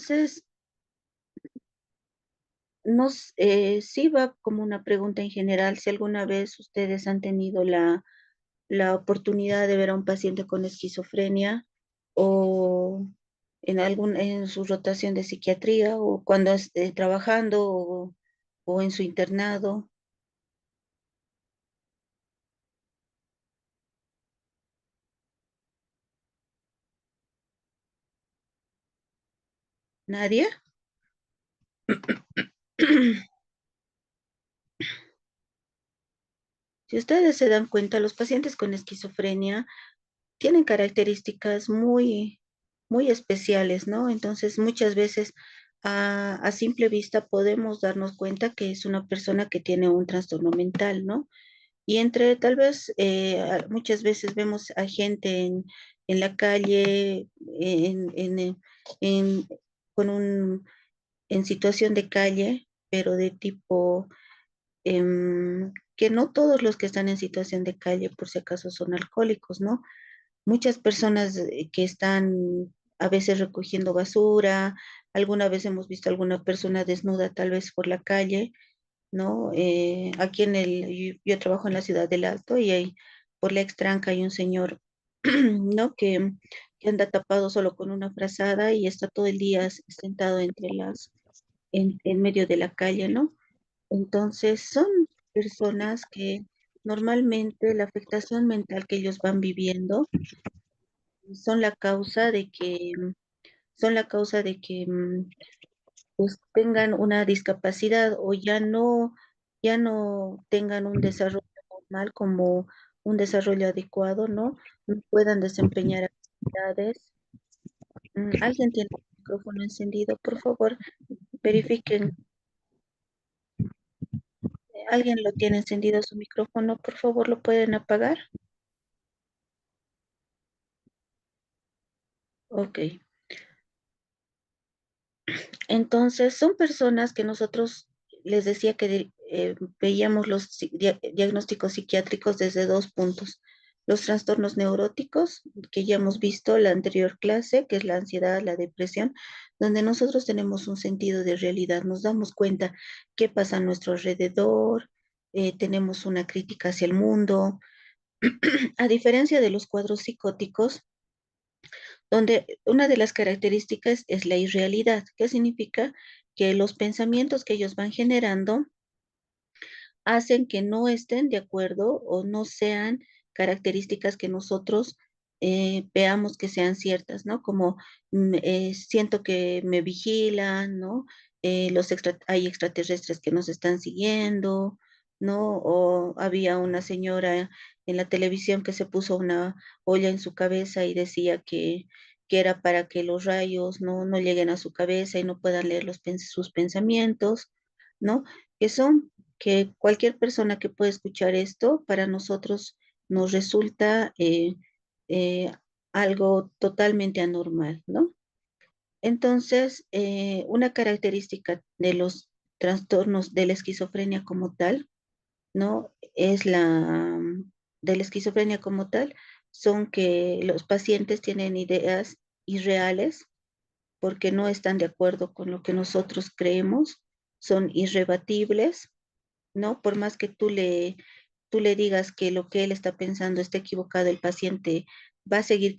Entonces, sí va como una pregunta en general, si alguna vez ustedes han tenido la oportunidad de ver a un paciente con esquizofrenia o en su rotación de psiquiatría o cuando esté trabajando o en su internado. ¿Nadie? Si ustedes se dan cuenta, los pacientes con esquizofrenia tienen características muy especiales, ¿no? Entonces, muchas veces a simple vista podemos darnos cuenta que es una persona que tiene un trastorno mental, ¿no? Y entre tal vez muchas veces vemos a gente en la calle, en- con en situación de calle, pero de tipo que no todos los que están en situación de calle, por si acaso, son alcohólicos, ¿no? Muchas personas que están a veces recogiendo basura, alguna vez hemos visto alguna persona desnuda tal vez por la calle, ¿no? Aquí yo trabajo en la ciudad del Alto y ahí por la extranca hay un señor, ¿no? Que anda tapado solo con una frazada y está todo el día sentado en medio de la calle, ¿no? Entonces son personas que normalmente la afectación mental que ellos van viviendo son la causa de que, son la causa de que pues tengan una discapacidad o ya no tengan un desarrollo normal como un desarrollo adecuado, ¿no? No puedan desempeñar actividades. ¿Alguien tiene el micrófono encendido? Por favor, verifiquen. ¿Alguien lo tiene encendido su micrófono? Por favor, ¿lo pueden apagar? Ok. Entonces, son personas que nosotros les decía que veíamos los diagnósticos psiquiátricos desde dos puntos. Los trastornos neuróticos, que ya hemos visto en la anterior clase, que es la ansiedad, la depresión, donde nosotros tenemos un sentido de realidad, nos damos cuenta qué pasa a nuestro alrededor, tenemos una crítica hacia el mundo. A diferencia de los cuadros psicóticos, donde una de las características es la irrealidad, que significa que los pensamientos que ellos van generando hacen que no estén de acuerdo o no sean características que nosotros veamos que sean ciertas, ¿no? Como siento que me vigilan, ¿no? Hay extraterrestres que nos están siguiendo, ¿no? O había una señora en la televisión que se puso una olla en su cabeza y decía que era para que los rayos no lleguen a su cabeza y no puedan leer sus pensamientos, ¿no? Que son que cualquier persona que pueda escuchar esto, para nosotros nos resulta eh, algo totalmente anormal, ¿no? Entonces, una característica de los trastornos de la esquizofrenia como tal, ¿no? De la esquizofrenia como tal, son que los pacientes tienen ideas irreales porque no están de acuerdo con lo que nosotros creemos, son irrebatibles, ¿no? Por más que tú le digas que lo que él está pensando está equivocado, el paciente va a seguir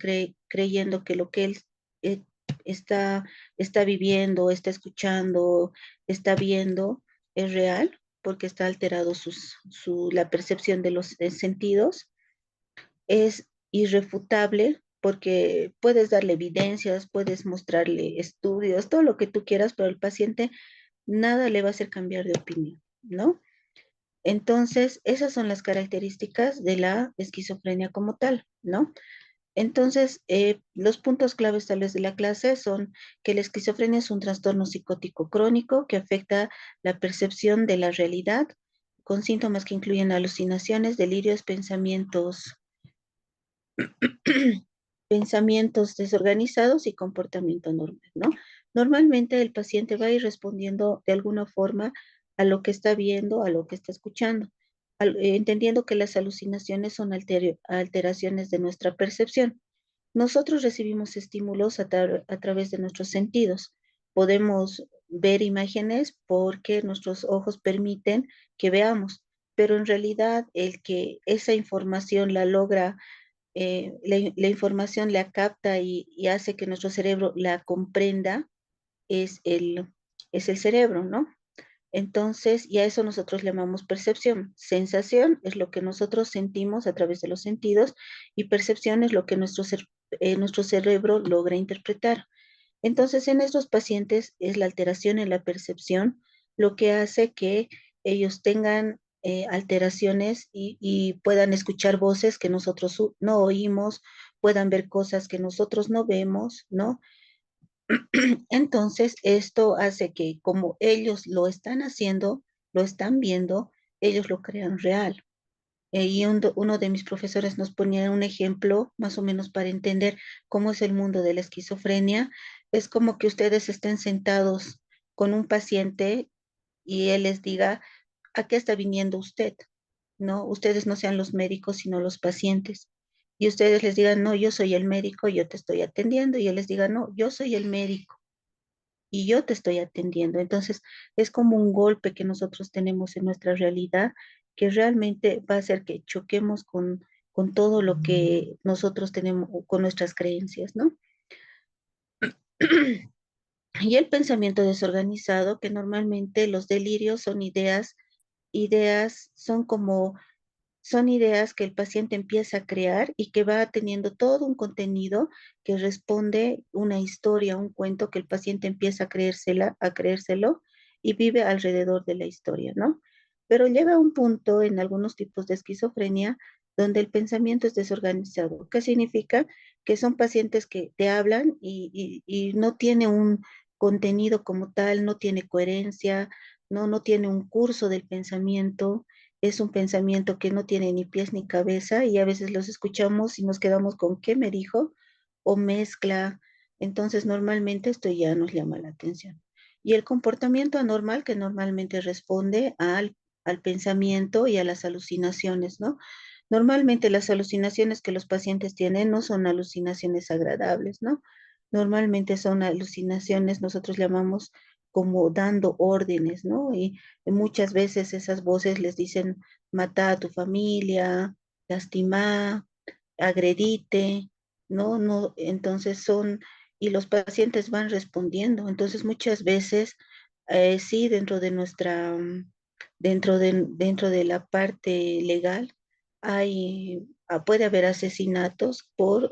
creyendo que lo que él eh, está, está viviendo, está escuchando, está viendo es real, porque está alterado la percepción de los sentidos. Es irrefutable porque puedes darle evidencias, puedes mostrarle estudios, todo lo que tú quieras, pero el paciente nada le va a hacer cambiar de opinión, ¿no? Entonces, esas son las características de la esquizofrenia como tal, ¿no? Entonces, los puntos claves tal vez de la clase son que la esquizofrenia es un trastorno psicótico crónico que afecta la percepción de la realidad con síntomas que incluyen alucinaciones, delirios, pensamientos desorganizados y comportamiento normal, ¿no? Normalmente el paciente va a ir respondiendo de alguna forma a lo que está viendo, a lo que está escuchando, entendiendo que las alucinaciones son alteraciones de nuestra percepción. Nosotros recibimos estímulos a través de nuestros sentidos. podemos ver imágenes porque nuestros ojos permiten que veamos, pero en realidad el que esa información la logra, la información la capta y hace que nuestro cerebro la comprenda es es el cerebro, ¿no? Entonces, y a eso nosotros llamamos percepción. Sensación es lo que nosotros sentimos a través de los sentidos y percepción es lo que nuestro cerebro logra interpretar. Entonces, en estos pacientes es la alteración en la percepción lo que hace que ellos tengan alteraciones y puedan escuchar voces que nosotros no oímos, puedan ver cosas que nosotros no vemos, ¿no? Entonces, esto hace que como ellos lo están haciendo, lo están viendo, ellos lo crean real. Uno de mis profesores nos ponía un ejemplo más o menos para entender cómo es el mundo de la esquizofrenia. Es como que ustedes estén sentados con un paciente y él les diga, ¿a qué está viniendo usted? ¿No? Ustedes no sean los médicos, sino los pacientes. Y ustedes les digan, no, yo soy el médico, yo te estoy atendiendo. Y él les diga, no, yo soy el médico y yo te estoy atendiendo. Entonces, es como un golpe que nosotros tenemos en nuestra realidad que realmente va a hacer que choquemos con todo lo que nosotros tenemos, con nuestras creencias, ¿no? Y el pensamiento desorganizado, que normalmente los delirios son ideas son ideas que el paciente empieza a crear y que va teniendo todo un contenido que responde una historia, un cuento que el paciente empieza a creérselo y vive alrededor de la historia, ¿no? Pero llega a un punto en algunos tipos de esquizofrenia donde el pensamiento es desorganizado. ¿Qué significa? Que son pacientes que te hablan y no tiene un contenido como tal, no tiene coherencia, no tiene un curso del pensamiento, es un pensamiento que no tiene ni pies ni cabeza y a veces los escuchamos y nos quedamos con qué me dijo o mezcla. Entonces normalmente esto ya nos llama la atención. Y el comportamiento anormal que normalmente responde al pensamiento y a las alucinaciones, ¿no? Normalmente las alucinaciones que los pacientes tienen no son alucinaciones agradables, ¿no? Normalmente son alucinaciones, nosotros llamamos como dando órdenes, ¿no? Y muchas veces esas voces les dicen, mata a tu familia, lastima, agredite, ¿no? No, entonces y los pacientes van respondiendo. Entonces muchas veces, sí, dentro de la parte legal, puede haber asesinatos por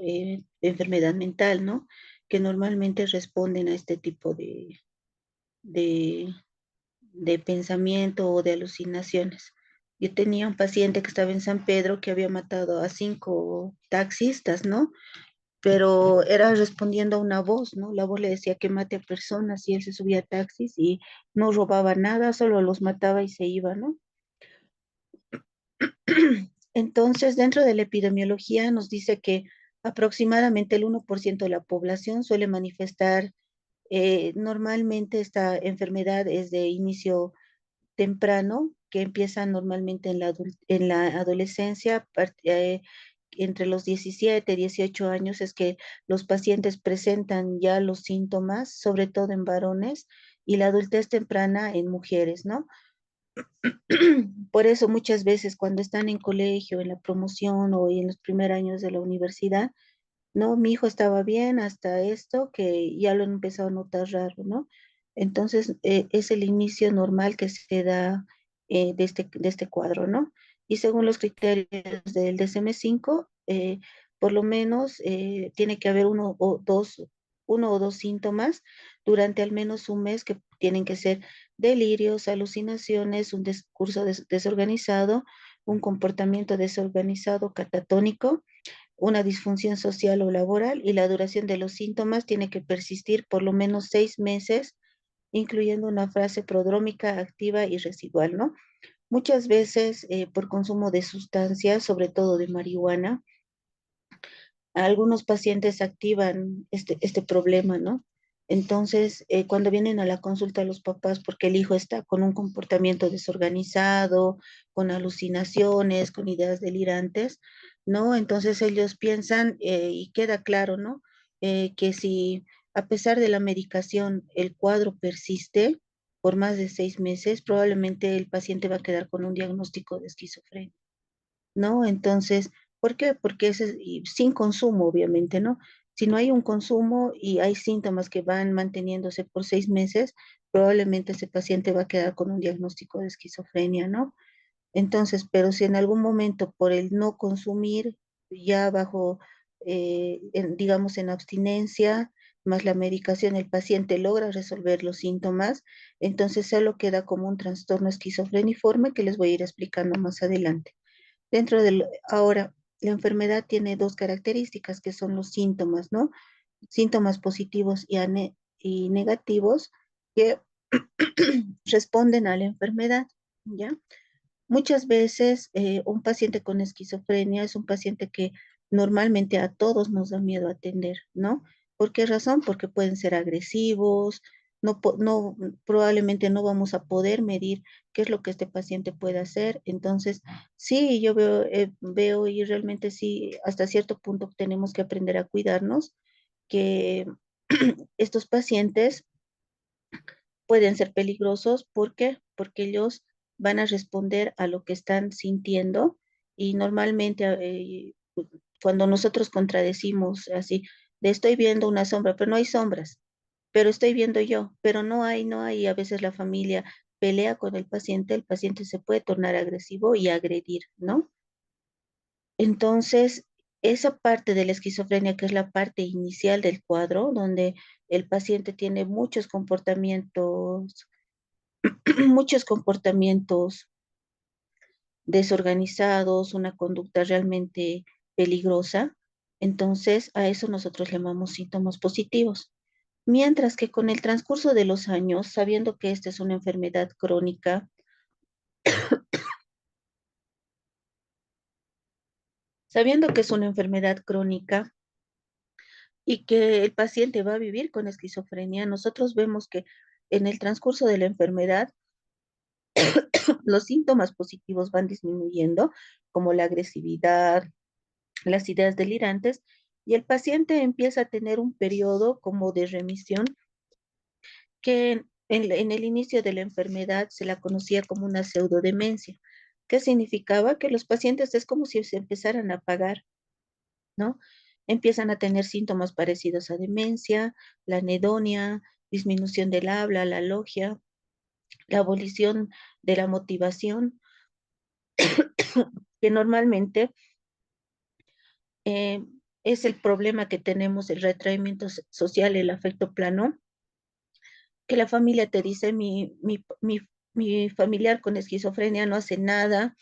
enfermedad mental, ¿no? Que normalmente responden a este tipo de, de pensamiento o de alucinaciones. Yo tenía un paciente que estaba en San Pedro que había matado a 5 taxistas, ¿no? Pero era respondiendo a una voz, ¿no? La voz le decía que mate a personas y él se subía a taxis y no robaba nada, solo los mataba y se iba, ¿no? Entonces, dentro de la epidemiología nos dice que aproximadamente el 1% de la población suele manifestar, normalmente esta enfermedad es de inicio temprano, que empieza normalmente en la adolescencia, entre los 17 y 18 años es que los pacientes presentan ya los síntomas, sobre todo en varones, y la adultez temprana en mujeres, ¿no? Por eso muchas veces cuando están en colegio, en la promoción o en los primeros años de la universidad, no, mi hijo estaba bien hasta esto que ya lo han empezado a notar raro, ¿no? Entonces, es el inicio normal que se da de este cuadro, ¿no? Y según los criterios del DSM-5, por lo menos tiene que haber uno o dos síntomas durante al menos un mes que tienen que ser delirios, alucinaciones, un discurso desorganizado, un comportamiento desorganizado, catatónico, una disfunción social o laboral y la duración de los síntomas tiene que persistir por lo menos 6 meses, incluyendo una fase prodrómica activa y residual, ¿no? Muchas veces por consumo de sustancias, sobre todo de marihuana, algunos pacientes activan este problema, ¿no? Entonces, cuando vienen a la consulta los papás porque el hijo está con un comportamiento desorganizado, con alucinaciones, con ideas delirantes, ¿no? Entonces ellos piensan y queda claro, ¿no? Que si a pesar de la medicación, el cuadro persiste por más de 6 meses, probablemente el paciente va a quedar con un diagnóstico de esquizofrenia, ¿no? Entonces, ¿por qué? Porque y sin consumo, obviamente, ¿no? Si no hay un consumo y hay síntomas que van manteniéndose por 6 meses, probablemente ese paciente va a quedar con un diagnóstico de esquizofrenia, ¿no? Entonces, pero si en algún momento por el no consumir, ya bajo, digamos, en abstinencia, más la medicación, el paciente logra resolver los síntomas, entonces solo queda como un trastorno esquizofreniforme que les voy a ir explicando más adelante. Ahora, la enfermedad tiene dos características que son los síntomas, ¿no? Síntomas positivos y negativos que responden a la enfermedad, ¿ya? Muchas veces un paciente con esquizofrenia es un paciente que normalmente a todos nos da miedo atender, ¿no? ¿Por qué razón? Porque pueden ser agresivos, no, probablemente no vamos a poder medir qué es lo que este paciente puede hacer. Entonces, sí, yo veo y realmente sí, hasta cierto punto tenemos que aprender a cuidarnos, que estos pacientes pueden ser peligrosos. ¿Por qué? Porque ellos van a responder a lo que están sintiendo y normalmente cuando nosotros contradecimos así, de estoy viendo una sombra, pero no hay sombras, pero estoy viendo yo, pero no hay, a veces la familia pelea con el paciente se puede tornar agresivo y agredir, ¿no? Entonces, esa parte de la esquizofrenia, que es la parte inicial del cuadro, donde el paciente tiene muchos comportamientos desorganizados, una conducta realmente peligrosa. Entonces, a eso nosotros llamamos síntomas positivos. Mientras que con el transcurso de los años, sabiendo que esta es una enfermedad crónica, sabiendo que es una enfermedad crónica y que el paciente va a vivir con esquizofrenia, nosotros vemos que en el transcurso de la enfermedad, los síntomas positivos van disminuyendo, como la agresividad, las ideas delirantes, y el paciente empieza a tener un periodo como de remisión que en el inicio de la enfermedad se la conocía como una pseudodemencia, que significaba que los pacientes es como si se empezaran a apagar, ¿no? Empiezan a tener síntomas parecidos a demencia, la anedonia, disminución del habla, la logia, la abolición de la motivación, que normalmente eh, es el problema que tenemos, el retraimiento social, el afecto plano, que la familia te dice, mi familiar con esquizofrenia no hace nada,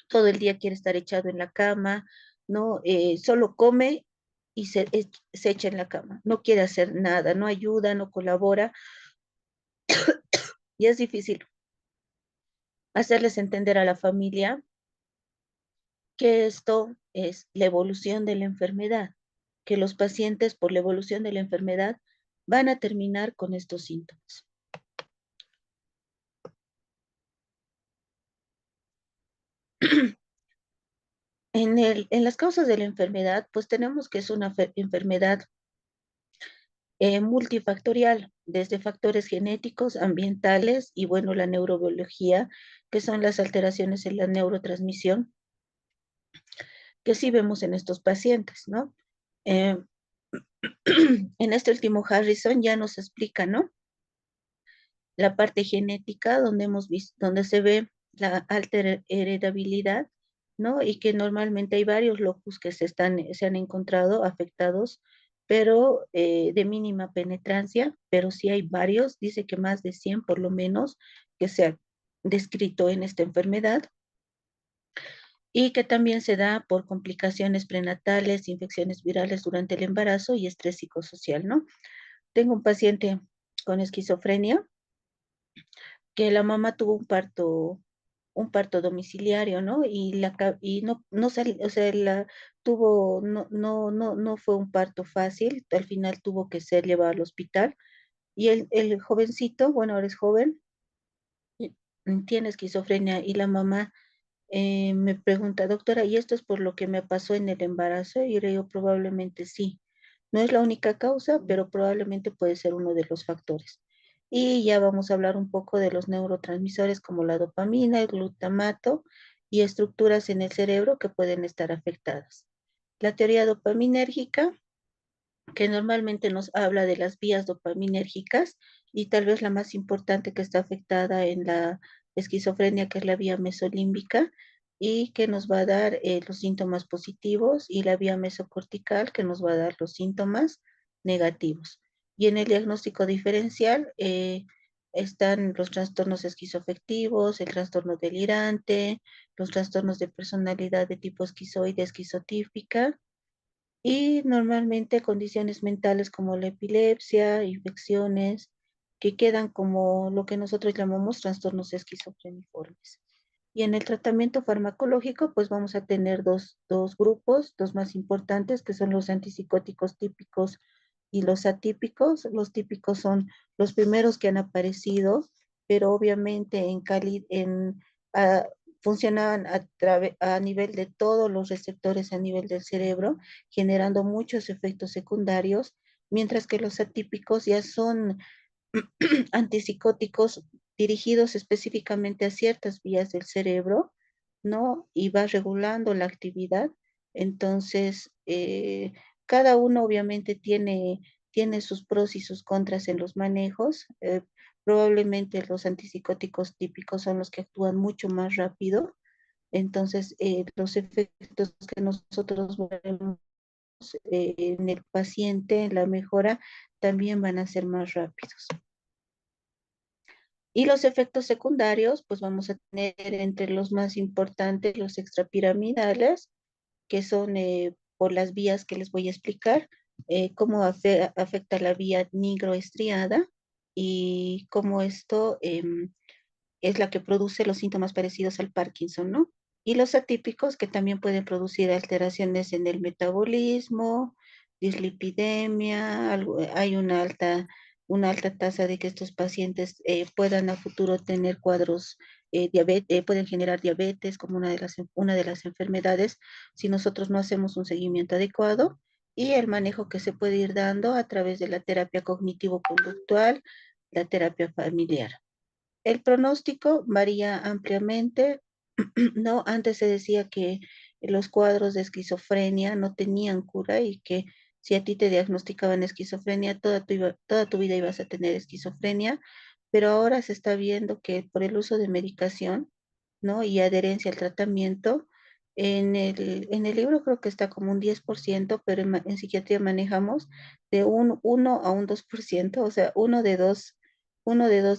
todo el día quiere estar echado en la cama, ¿no? Solo come y se echa en la cama, no quiere hacer nada, no ayuda, no colabora, y es difícil hacerles entender a la familia que esto es la evolución de la enfermedad, que los pacientes por la evolución de la enfermedad van a terminar con estos síntomas. En las causas de la enfermedad, pues tenemos que es una enfermedad multifactorial, desde factores genéticos, ambientales y bueno, la neurobiología, que son las alteraciones en la neurotransmisión, que sí vemos en estos pacientes, ¿no? Eh, en este último Harrison ya nos explica, ¿no? La parte genética, donde hemos visto, donde se ve la alta heredabilidad, ¿no? Y que normalmente hay varios locus que se han encontrado afectados, pero de mínima penetrancia, pero sí hay varios, dice que más de 100 por lo menos, que se han descrito en esta enfermedad y que también se da por complicaciones prenatales, infecciones virales durante el embarazo y estrés psicosocial, ¿no? Tengo un paciente con esquizofrenia que la mamá tuvo un parto domiciliario, ¿no? Y no salió, o sea, no fue un parto fácil, al final tuvo que ser llevado al hospital. Y el jovencito, bueno, ahora es joven, y- tiene esquizofrenia y la mamá me pregunta, doctora, ¿y esto es por lo que me pasó en el embarazo? Y yo le digo, probablemente sí. No es la única causa, pero probablemente puede ser uno de los factores. Y ya vamos a hablar un poco de los neurotransmisores como la dopamina, el glutamato y estructuras en el cerebro que pueden estar afectadas. La teoría dopaminérgica, que normalmente nos habla de las vías dopaminérgicas y tal vez la más importante que está afectada en la esquizofrenia, que es la vía mesolímbica y que nos va a dar los síntomas positivos, y la vía mesocortical que nos va a dar los síntomas negativos. Y en el diagnóstico diferencial están los trastornos esquizoafectivos, el trastorno delirante, los trastornos de personalidad de tipo esquizoide, esquizotípica, y normalmente condiciones mentales como la epilepsia, infecciones, que quedan como lo que nosotros llamamos trastornos esquizofreniformes. Y en el tratamiento farmacológico, pues vamos a tener dos grupos, dos más importantes, que son los antipsicóticos típicos y los atípicos. Los típicos son los primeros que han aparecido, pero obviamente a, funcionaban a nivel de todos los receptores a nivel del cerebro, generando muchos efectos secundarios, mientras que los atípicos ya son antipsicóticos dirigidos específicamente a ciertas vías del cerebro, ¿no? Y va regulando la actividad. Entonces, cada uno obviamente tiene sus pros y sus contras en los manejos. Probablemente los antipsicóticos típicos son los que actúan mucho más rápido. Entonces, los efectos que nosotros vemos en el paciente, en la mejora, también van a ser más rápidos. Y los efectos secundarios, pues vamos a tener entre los más importantes los extrapiramidales, que son por las vías que les voy a explicar, cómo afecta la vía nigroestriada y cómo esto es la que produce los síntomas parecidos al Parkinson, ¿no? Y los atípicos que también pueden producir alteraciones en el metabolismo, dislipidemia, hay una alta tasa de que estos pacientes puedan a futuro tener cuadros, pueden generar diabetes como una de las enfermedades si nosotros no hacemos un seguimiento adecuado, y el manejo que se puede ir dando a través de la terapia cognitivo-conductual, la terapia familiar. El pronóstico varía ampliamente, ¿no? Antes se decía que los cuadros de esquizofrenia no tenían cura y que si a ti te diagnosticaban esquizofrenia, toda tu vida ibas a tener esquizofrenia, pero ahora se está viendo que por el uso de medicación, ¿no? Y adherencia al tratamiento, en el libro creo que está como un 10%, pero en psiquiatría manejamos de un 1 a un 2%, o sea, uno de dos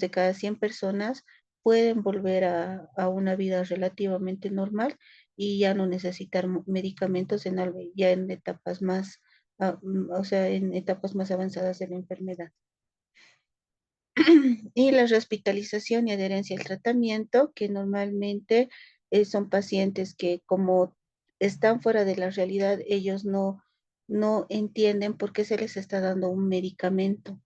de cada 100 personas pueden volver a una vida relativamente normal y ya no necesitar medicamentos ya en etapas más, o sea, en etapas más avanzadas de la enfermedad. Y la rehospitalización y adherencia al tratamiento, que normalmente son pacientes que como están fuera de la realidad, ellos no entienden por qué se les está dando un medicamento,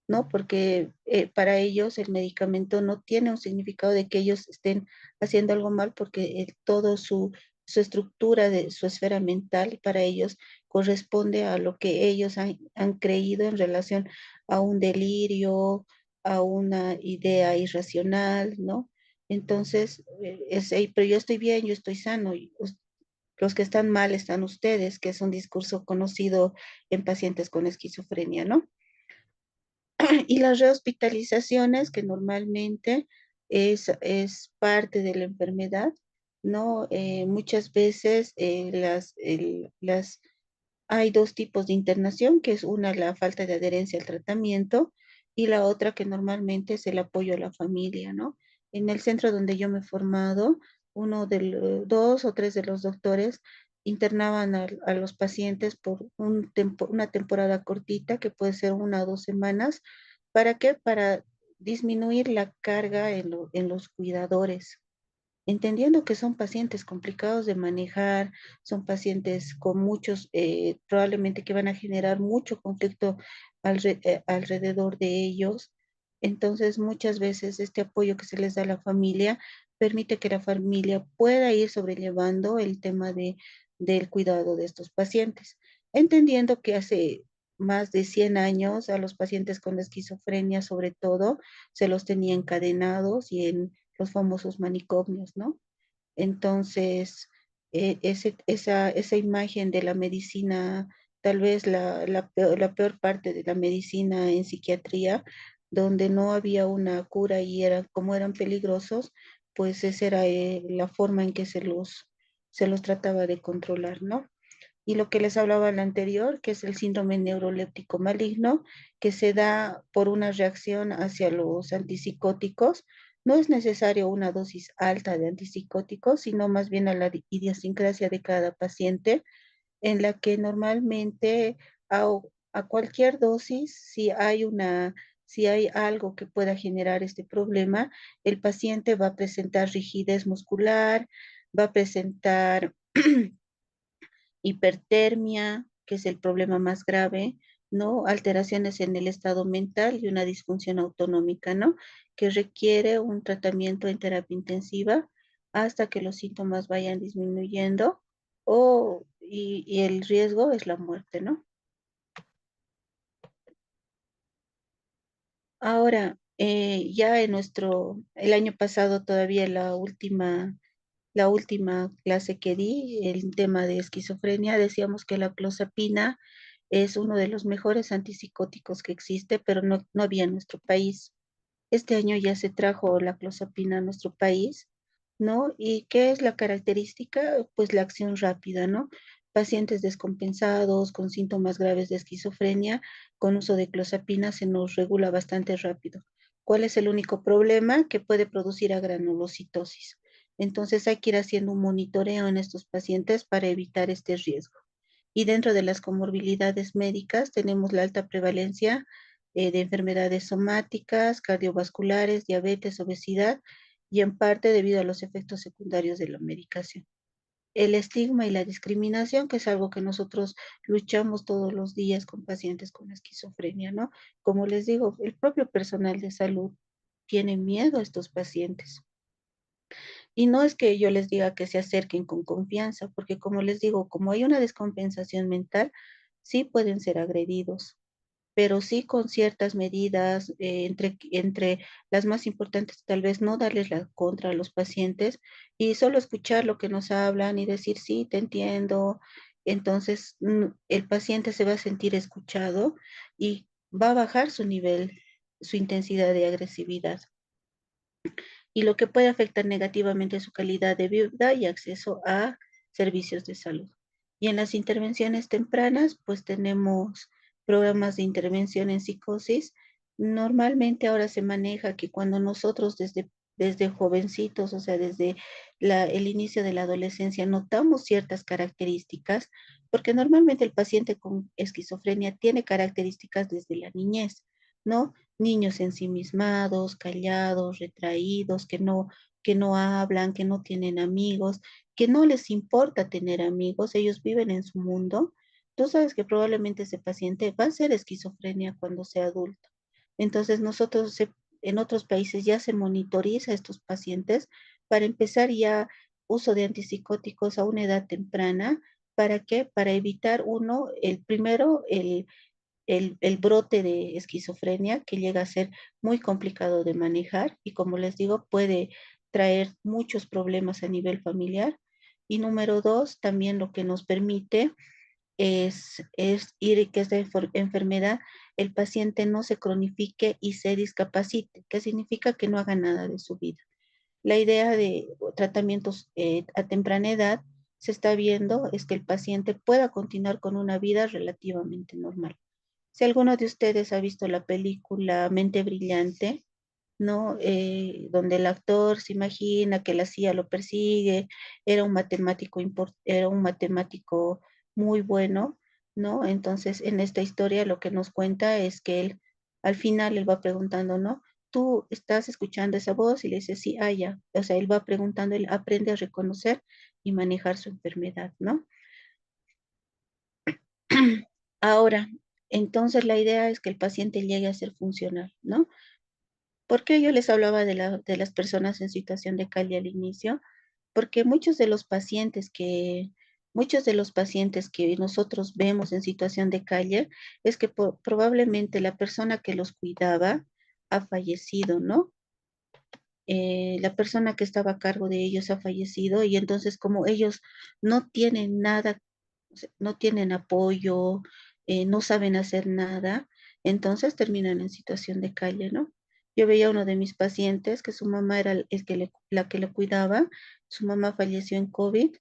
¿no? Porque para ellos el medicamento no tiene un significado de que ellos estén haciendo algo mal, porque todo su estructura de su esfera mental para ellos corresponde a lo que ellos han creído en relación a un delirio, a una idea irracional, ¿no? Entonces, pero yo estoy bien, yo estoy sano, y los que están mal están ustedes, que es un discurso conocido en pacientes con esquizofrenia, ¿no? Y las rehospitalizaciones, que normalmente es parte de la enfermedad, ¿no? Muchas veces hay dos tipos de internación, que es una la falta de adherencia al tratamiento y la otra que normalmente es el apoyo a la familia, ¿no? En el centro donde yo me he formado, dos o tres de los doctores internaban a los pacientes por una temporada cortita, que puede ser 1 o 2 semanas. ¿Para qué? Para disminuir la carga en los cuidadores, entendiendo que son pacientes complicados de manejar, son pacientes con muchos, probablemente que van a generar mucho conflicto alrededor de ellos. Entonces, muchas veces este apoyo que se les da a la familia permite que la familia pueda ir sobrellevando el tema del cuidado de estos pacientes, entendiendo que hace más de 100 años a los pacientes con esquizofrenia, sobre todo, se los tenía encadenados y en los famosos manicomios, ¿no? Entonces, esa imagen de la medicina, tal vez la peor parte de la medicina en psiquiatría, donde no había una cura y como eran peligrosos, pues esa era la forma en que se los trataba de controlar, ¿no? Y lo que les hablaba al anterior, que es el síndrome neuroléptico maligno, que se da por una reacción hacia los antipsicóticos. No es necesario una dosis alta de antipsicóticos, sino más bien a la idiosincrasia de cada paciente, en la que normalmente a, a cualquier dosis, si hay algo que pueda generar este problema, el paciente va a presentar rigidez muscular, va a presentar hipertermia, que es el problema más grave, ¿no? Alteraciones en el estado mental y una disfunción autonómica, ¿no? Que requiere un tratamiento en terapia intensiva hasta que los síntomas vayan disminuyendo y el riesgo es la muerte, ¿no? Ahora, ya el año pasado todavía la última clase que di, el tema de esquizofrenia, decíamos que la clozapina es uno de los mejores antipsicóticos que existe, pero no había en nuestro país. Este año ya se trajo la clozapina a nuestro país, ¿no? ¿Y qué es la característica? Pues la acción rápida, ¿no? Pacientes descompensados con síntomas graves de esquizofrenia, con uso de clozapina se nos regula bastante rápido. ¿Cuál es el único problema? Que puede producir agranulocitosis. Entonces hay que ir haciendo un monitoreo en estos pacientes para evitar este riesgo. Y dentro de las comorbilidades médicas tenemos la alta prevalencia de enfermedades somáticas, cardiovasculares, diabetes, obesidad y en parte debido a los efectos secundarios de la medicación. El estigma y la discriminación, que es algo que nosotros luchamos todos los días con pacientes con esquizofrenia, ¿no? Como les digo, el propio personal de salud tiene miedo a estos pacientes. Y no es que yo les diga que se acerquen con confianza, porque como les digo, como hay una descompensación mental, sí pueden ser agredidos, pero sí con ciertas medidas, entre las más importantes, tal vez no darles la contra a los pacientes y solo escuchar lo que nos hablan y decir, sí, te entiendo. Entonces, el paciente se va a sentir escuchado y va a bajar su nivel, su intensidad de agresividad y lo que puede afectar negativamente su calidad de vida y acceso a servicios de salud. Y en las intervenciones tempranas, pues tenemos programas de intervención en psicosis. Normalmente ahora se maneja que cuando nosotros desde jovencitos, o sea, desde el inicio de la adolescencia, notamos ciertas características, porque normalmente el paciente con esquizofrenia tiene características desde la niñez, ¿no? Niños ensimismados, callados, retraídos, que no hablan, que no tienen amigos, que no les importa tener amigos, ellos viven en su mundo. Tú sabes que probablemente ese paciente va a ser esquizofrenia cuando sea adulto. Entonces en otros países ya se monitoriza a estos pacientes para empezar ya uso de antipsicóticos a una edad temprana. ¿Para qué? Para evitar uno, el primero, el brote de esquizofrenia que llega a ser muy complicado de manejar y como les digo puede traer muchos problemas a nivel familiar. Y número dos, también lo que nos permite es ir que esta enfermedad el paciente no se cronifique y se discapacite, que significa que no haga nada de su vida. La idea de tratamientos a temprana edad se está viendo es que el paciente pueda continuar con una vida relativamente normal. Si alguno de ustedes ha visto la película Mente Brillante, ¿no? Donde el actor se imagina que la CIA lo persigue, era un matemático muy bueno, ¿no? Entonces, en esta historia lo que nos cuenta es que él, al final, él va preguntando, ¿no? ¿Tú estás escuchando esa voz? Y le dice, sí, ya. O sea, él va preguntando, él aprende a reconocer y manejar su enfermedad, ¿no? Ahora, entonces la idea es que el paciente llegue a ser funcional, ¿no? ¿Por qué yo les hablaba de las personas en situación de calle al inicio? Porque muchos de los pacientes muchos de los pacientes que nosotros vemos en situación de calle es que probablemente la persona que los cuidaba ha fallecido, ¿no? La persona que estaba a cargo de ellos ha fallecido y entonces como ellos no tienen nada, o sea, no tienen apoyo, no saben hacer nada, entonces terminan en situación de calle, ¿no? Yo veía a uno de mis pacientes que su mamá era la que le cuidaba, su mamá falleció en COVID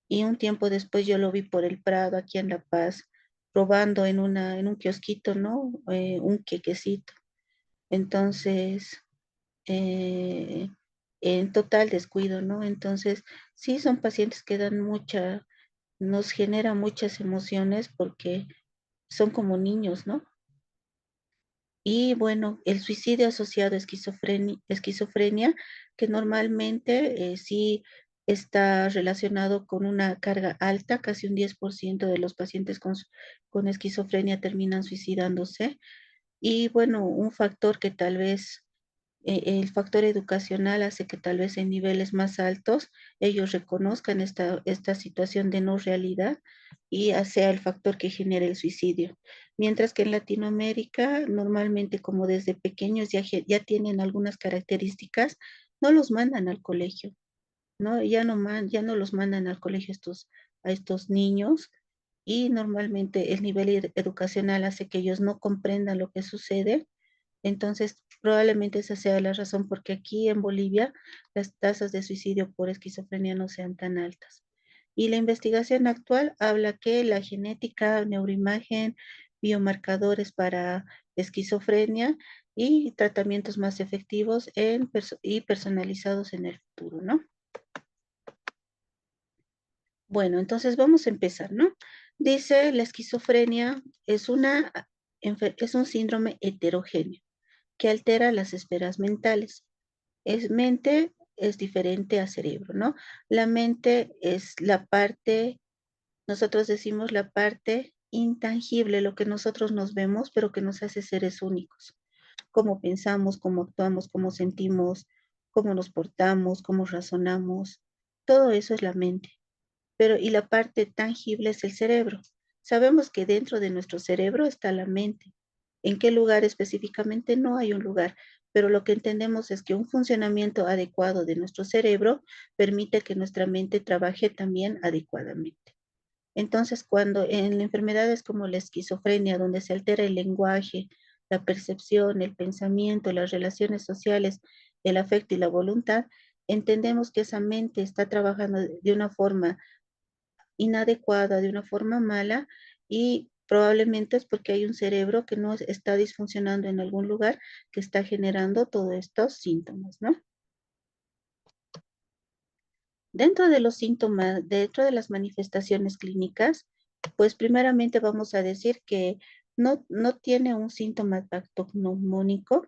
y un tiempo después yo lo vi por el Prado, aquí en La Paz, robando en un kiosquito, ¿no? Un quequecito. Entonces, eh, en total descuido, ¿no? Entonces, sí son pacientes que dan nos genera muchas emociones porque son como niños, ¿no? Y bueno, el suicidio asociado a esquizofrenia, que normalmente sí está relacionado con una carga alta, casi un 10% de los pacientes con esquizofrenia terminan suicidándose. Y bueno, un factor que tal vez el factor educacional hace que tal vez en niveles más altos ellos reconozcan esta situación de no realidad y sea el factor que genere el suicidio. Mientras que en Latinoamérica, normalmente como desde pequeños ya tienen algunas características, no los mandan al colegio, ¿no? Ya no los mandan al colegio a estos niños y normalmente el nivel educacional hace que ellos no comprendan lo que sucede, entonces, probablemente esa sea la razón porque aquí en Bolivia las tasas de suicidio por esquizofrenia no sean tan altas. Y la investigación actual habla que la genética, neuroimagen, biomarcadores para esquizofrenia y tratamientos más efectivos y personalizados en el futuro, ¿no? Bueno, entonces vamos a empezar, ¿no? Dice, la esquizofrenia es un síndrome heterogéneo que altera las esferas mentales. Mente es diferente a cerebro, ¿no? La mente es la parte, nosotros decimos la parte intangible, lo que nosotros nos vemos, pero que nos hace seres únicos. Cómo pensamos, cómo actuamos, cómo sentimos, cómo nos portamos, cómo razonamos. Todo eso es la mente. Pero, y la parte tangible es el cerebro. Sabemos que dentro de nuestro cerebro está la mente. ¿En qué lugar específicamente? No hay un lugar, pero lo que entendemos es que un funcionamiento adecuado de nuestro cerebro permite que nuestra mente trabaje también adecuadamente. Entonces, cuando en enfermedades como la esquizofrenia, donde se altera el lenguaje, la percepción, el pensamiento, las relaciones sociales, el afecto y la voluntad, entendemos que esa mente está trabajando de una forma inadecuada, de una forma mala, y probablemente es porque hay un cerebro que no está disfuncionando en algún lugar que está generando todos estos síntomas, ¿no? Dentro de los síntomas, dentro de las manifestaciones clínicas, pues primeramente vamos a decir que no tiene un síntoma patognomónico,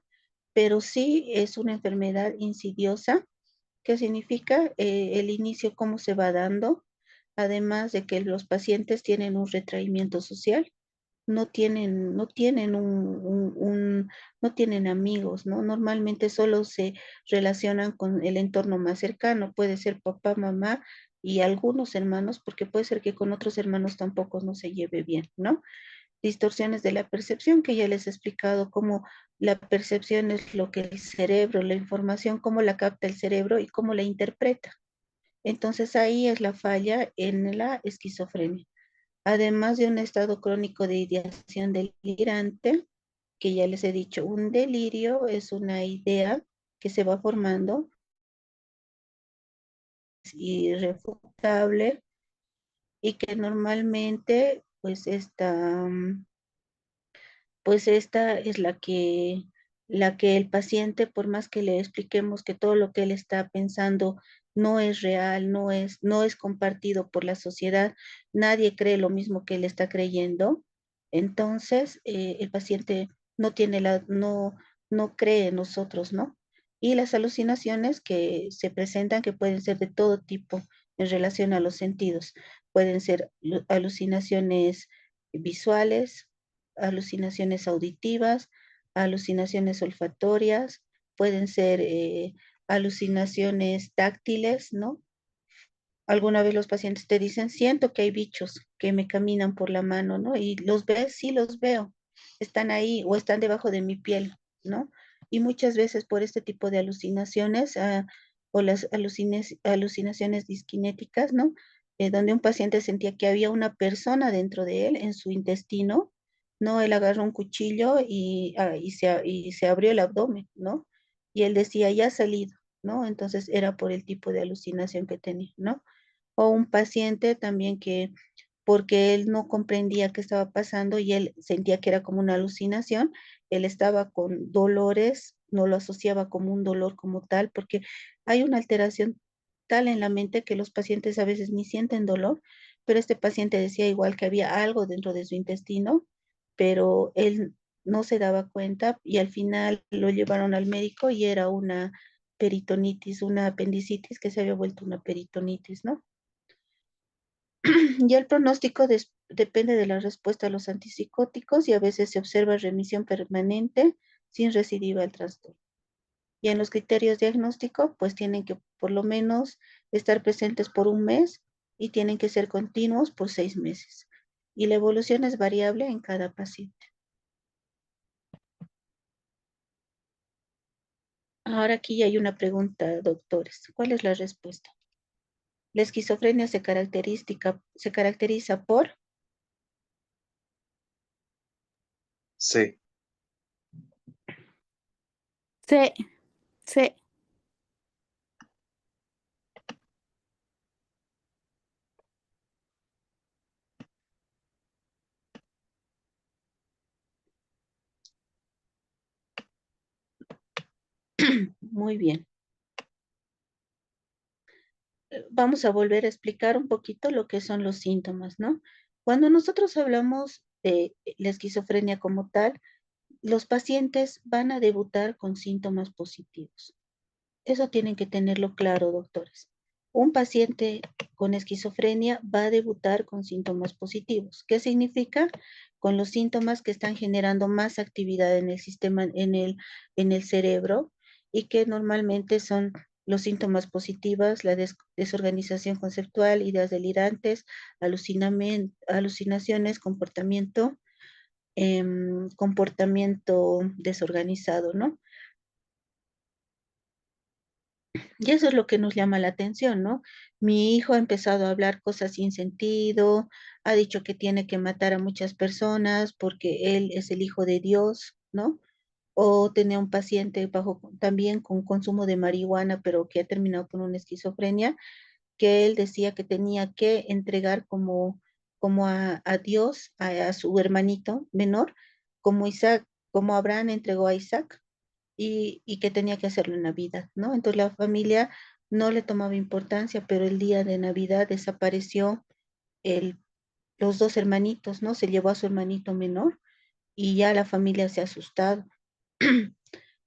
pero sí es una enfermedad insidiosa, que significa el inicio, cómo se va dando, además de que los pacientes tienen un retraimiento social, no tienen amigos, ¿no? Normalmente solo se relacionan con el entorno más cercano, puede ser papá, mamá y algunos hermanos, porque puede ser que con otros hermanos tampoco no se lleve bien, ¿no? Distorsiones de la percepción, que ya les he explicado cómo la percepción es lo que el cerebro, la información, cómo la capta el cerebro y cómo la interpreta. Entonces ahí es la falla en la esquizofrenia. Además de un estado crónico de ideación delirante, que ya les he dicho, un delirio es una idea que se va formando, es irrefutable y que normalmente pues esta es la que el paciente, por más que le expliquemos que todo lo que él está pensando no es real, no es compartido por la sociedad, nadie cree lo mismo que él está creyendo, entonces el paciente no tiene no cree en nosotros, ¿no? Y las alucinaciones que se presentan, que pueden ser de todo tipo en relación a los sentidos, pueden ser alucinaciones visuales, alucinaciones auditivas, alucinaciones olfatorias, pueden ser alucinaciones táctiles, ¿no? alguna vez los pacientes te dicen, siento que hay bichos que me caminan por la mano, ¿no? Y los ves, sí los veo, están ahí o están debajo de mi piel, ¿no? Y muchas veces por este tipo de alucinaciones o las alucinaciones disquinéticas, ¿no? Donde un paciente sentía que había una persona dentro de él, en su intestino, ¿no? Él agarró un cuchillo y se abrió el abdomen, ¿no? Y él decía, ya ha salido, ¿no? Entonces era por el tipo de alucinación que tenía, ¿no? O un paciente también que, porque él no comprendía qué estaba pasando y él sentía que era como una alucinación, él estaba con dolores, no lo asociaba como un dolor como tal, porque hay una alteración tal en la mente que los pacientes a veces ni sienten dolor, pero este paciente decía igual que había algo dentro de su intestino, pero él no se daba cuenta y al final lo llevaron al médico y era una peritonitis, una apendicitis que se había vuelto una peritonitis, ¿no? Ya el pronóstico depende de la respuesta a los antipsicóticos y a veces se observa remisión permanente sin recidiva al trastorno. Y en los criterios diagnósticos, pues tienen que por lo menos estar presentes por un mes y tienen que ser continuos por 6 meses. Y la evolución es variable en cada paciente. Ahora aquí hay una pregunta, doctores. ¿Cuál es la respuesta? La esquizofrenia se caracteriza por. Sí. Sí, sí. Muy bien. Vamos a volver a explicar un poquito lo que son los síntomas, ¿no? Cuando nosotros hablamos de la esquizofrenia como tal, los pacientes van a debutar con síntomas positivos. Eso tienen que tenerlo claro, doctores. Un paciente con esquizofrenia va a debutar con síntomas positivos. ¿Qué significa? Con los síntomas que están generando más actividad en el sistema, en el cerebro y que normalmente son los síntomas positivos, la desorganización conceptual, ideas delirantes, alucinaciones, comportamiento desorganizado, ¿no? Y eso es lo que nos llama la atención, ¿no? Mi hijo ha empezado a hablar cosas sin sentido, ha dicho que tiene que matar a muchas personas porque él es el hijo de Dios, ¿no? O tenía un paciente también con consumo de marihuana, pero que ha terminado con una esquizofrenia, que él decía que tenía que entregar como a Dios, a su hermanito menor, como Isaac, como Abraham entregó a Isaac y que tenía que hacerlo en Navidad, ¿no? Entonces la familia no le tomaba importancia, pero el día de Navidad desapareció el, los dos hermanitos, ¿no? Se llevó a su hermanito menor y ya la familia se ha asustado.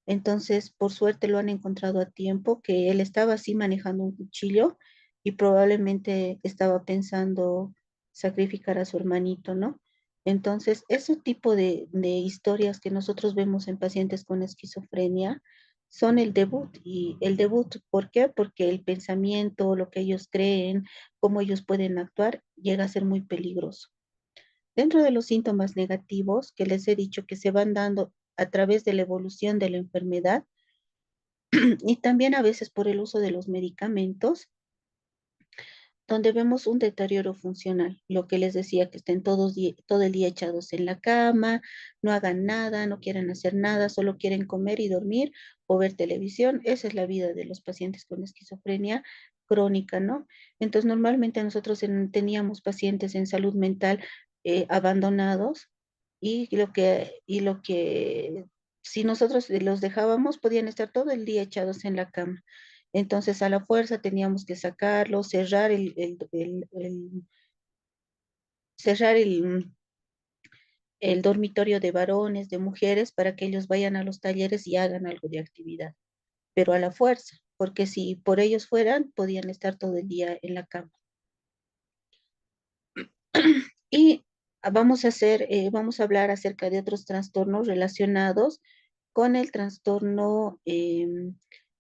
Entonces, por suerte lo han encontrado a tiempo, que él estaba así manejando un cuchillo y probablemente estaba pensando sacrificar a su hermanito, ¿no? Entonces, ese tipo de historias que nosotros vemos en pacientes con esquizofrenia son el debut. Y el debut, ¿por qué? Porque el pensamiento, lo que ellos creen, cómo ellos pueden actuar, llega a ser muy peligroso. Dentro de los síntomas negativos que les he dicho que se van dando a través de la evolución de la enfermedad y también a veces por el uso de los medicamentos, donde vemos un deterioro funcional, lo que les decía, que estén todo el día echados en la cama, no hagan nada, no quieren hacer nada, solo quieren comer y dormir o ver televisión. Esa es la vida de los pacientes con esquizofrenia crónica, ¿no? Entonces, normalmente nosotros teníamos pacientes en salud mental abandonados y lo que si nosotros los dejábamos, podían estar todo el día echados en la cama. Entonces, a la fuerza teníamos que sacarlo, cerrar el dormitorio de varones, de mujeres, para que ellos vayan a los talleres y hagan algo de actividad, pero a la fuerza, porque si por ellos fueran, podían estar todo el día en la cama. Y vamos a hablar acerca de otros trastornos relacionados con el trastorno,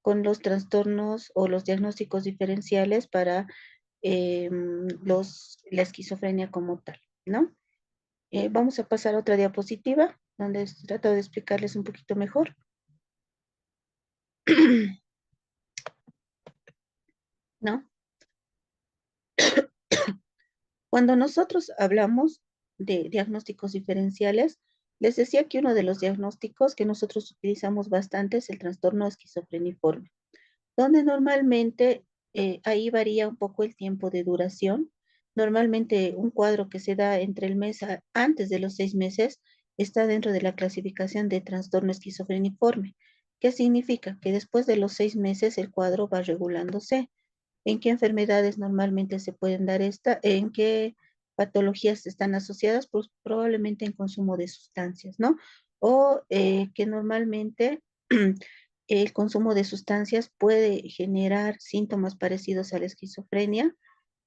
con los trastornos o los diagnósticos diferenciales para la esquizofrenia como tal, ¿no? Vamos a pasar a otra diapositiva, donde trato de explicarles un poquito mejor. ¿No? Cuando nosotros hablamos de diagnósticos diferenciales, les decía que uno de los diagnósticos que nosotros utilizamos bastante es el trastorno esquizofreniforme, donde normalmente ahí varía un poco el tiempo de duración. Normalmente un cuadro que se da entre el mes antes de los 6 meses está dentro de la clasificación de trastorno esquizofreniforme. ¿Qué significa? Que después de los 6 meses el cuadro va regulándose. ¿En qué enfermedades normalmente se pueden dar esta? ¿En qué patologías están asociadas? Pues probablemente en consumo de sustancias, ¿no? O que normalmente el consumo de sustancias puede generar síntomas parecidos a la esquizofrenia,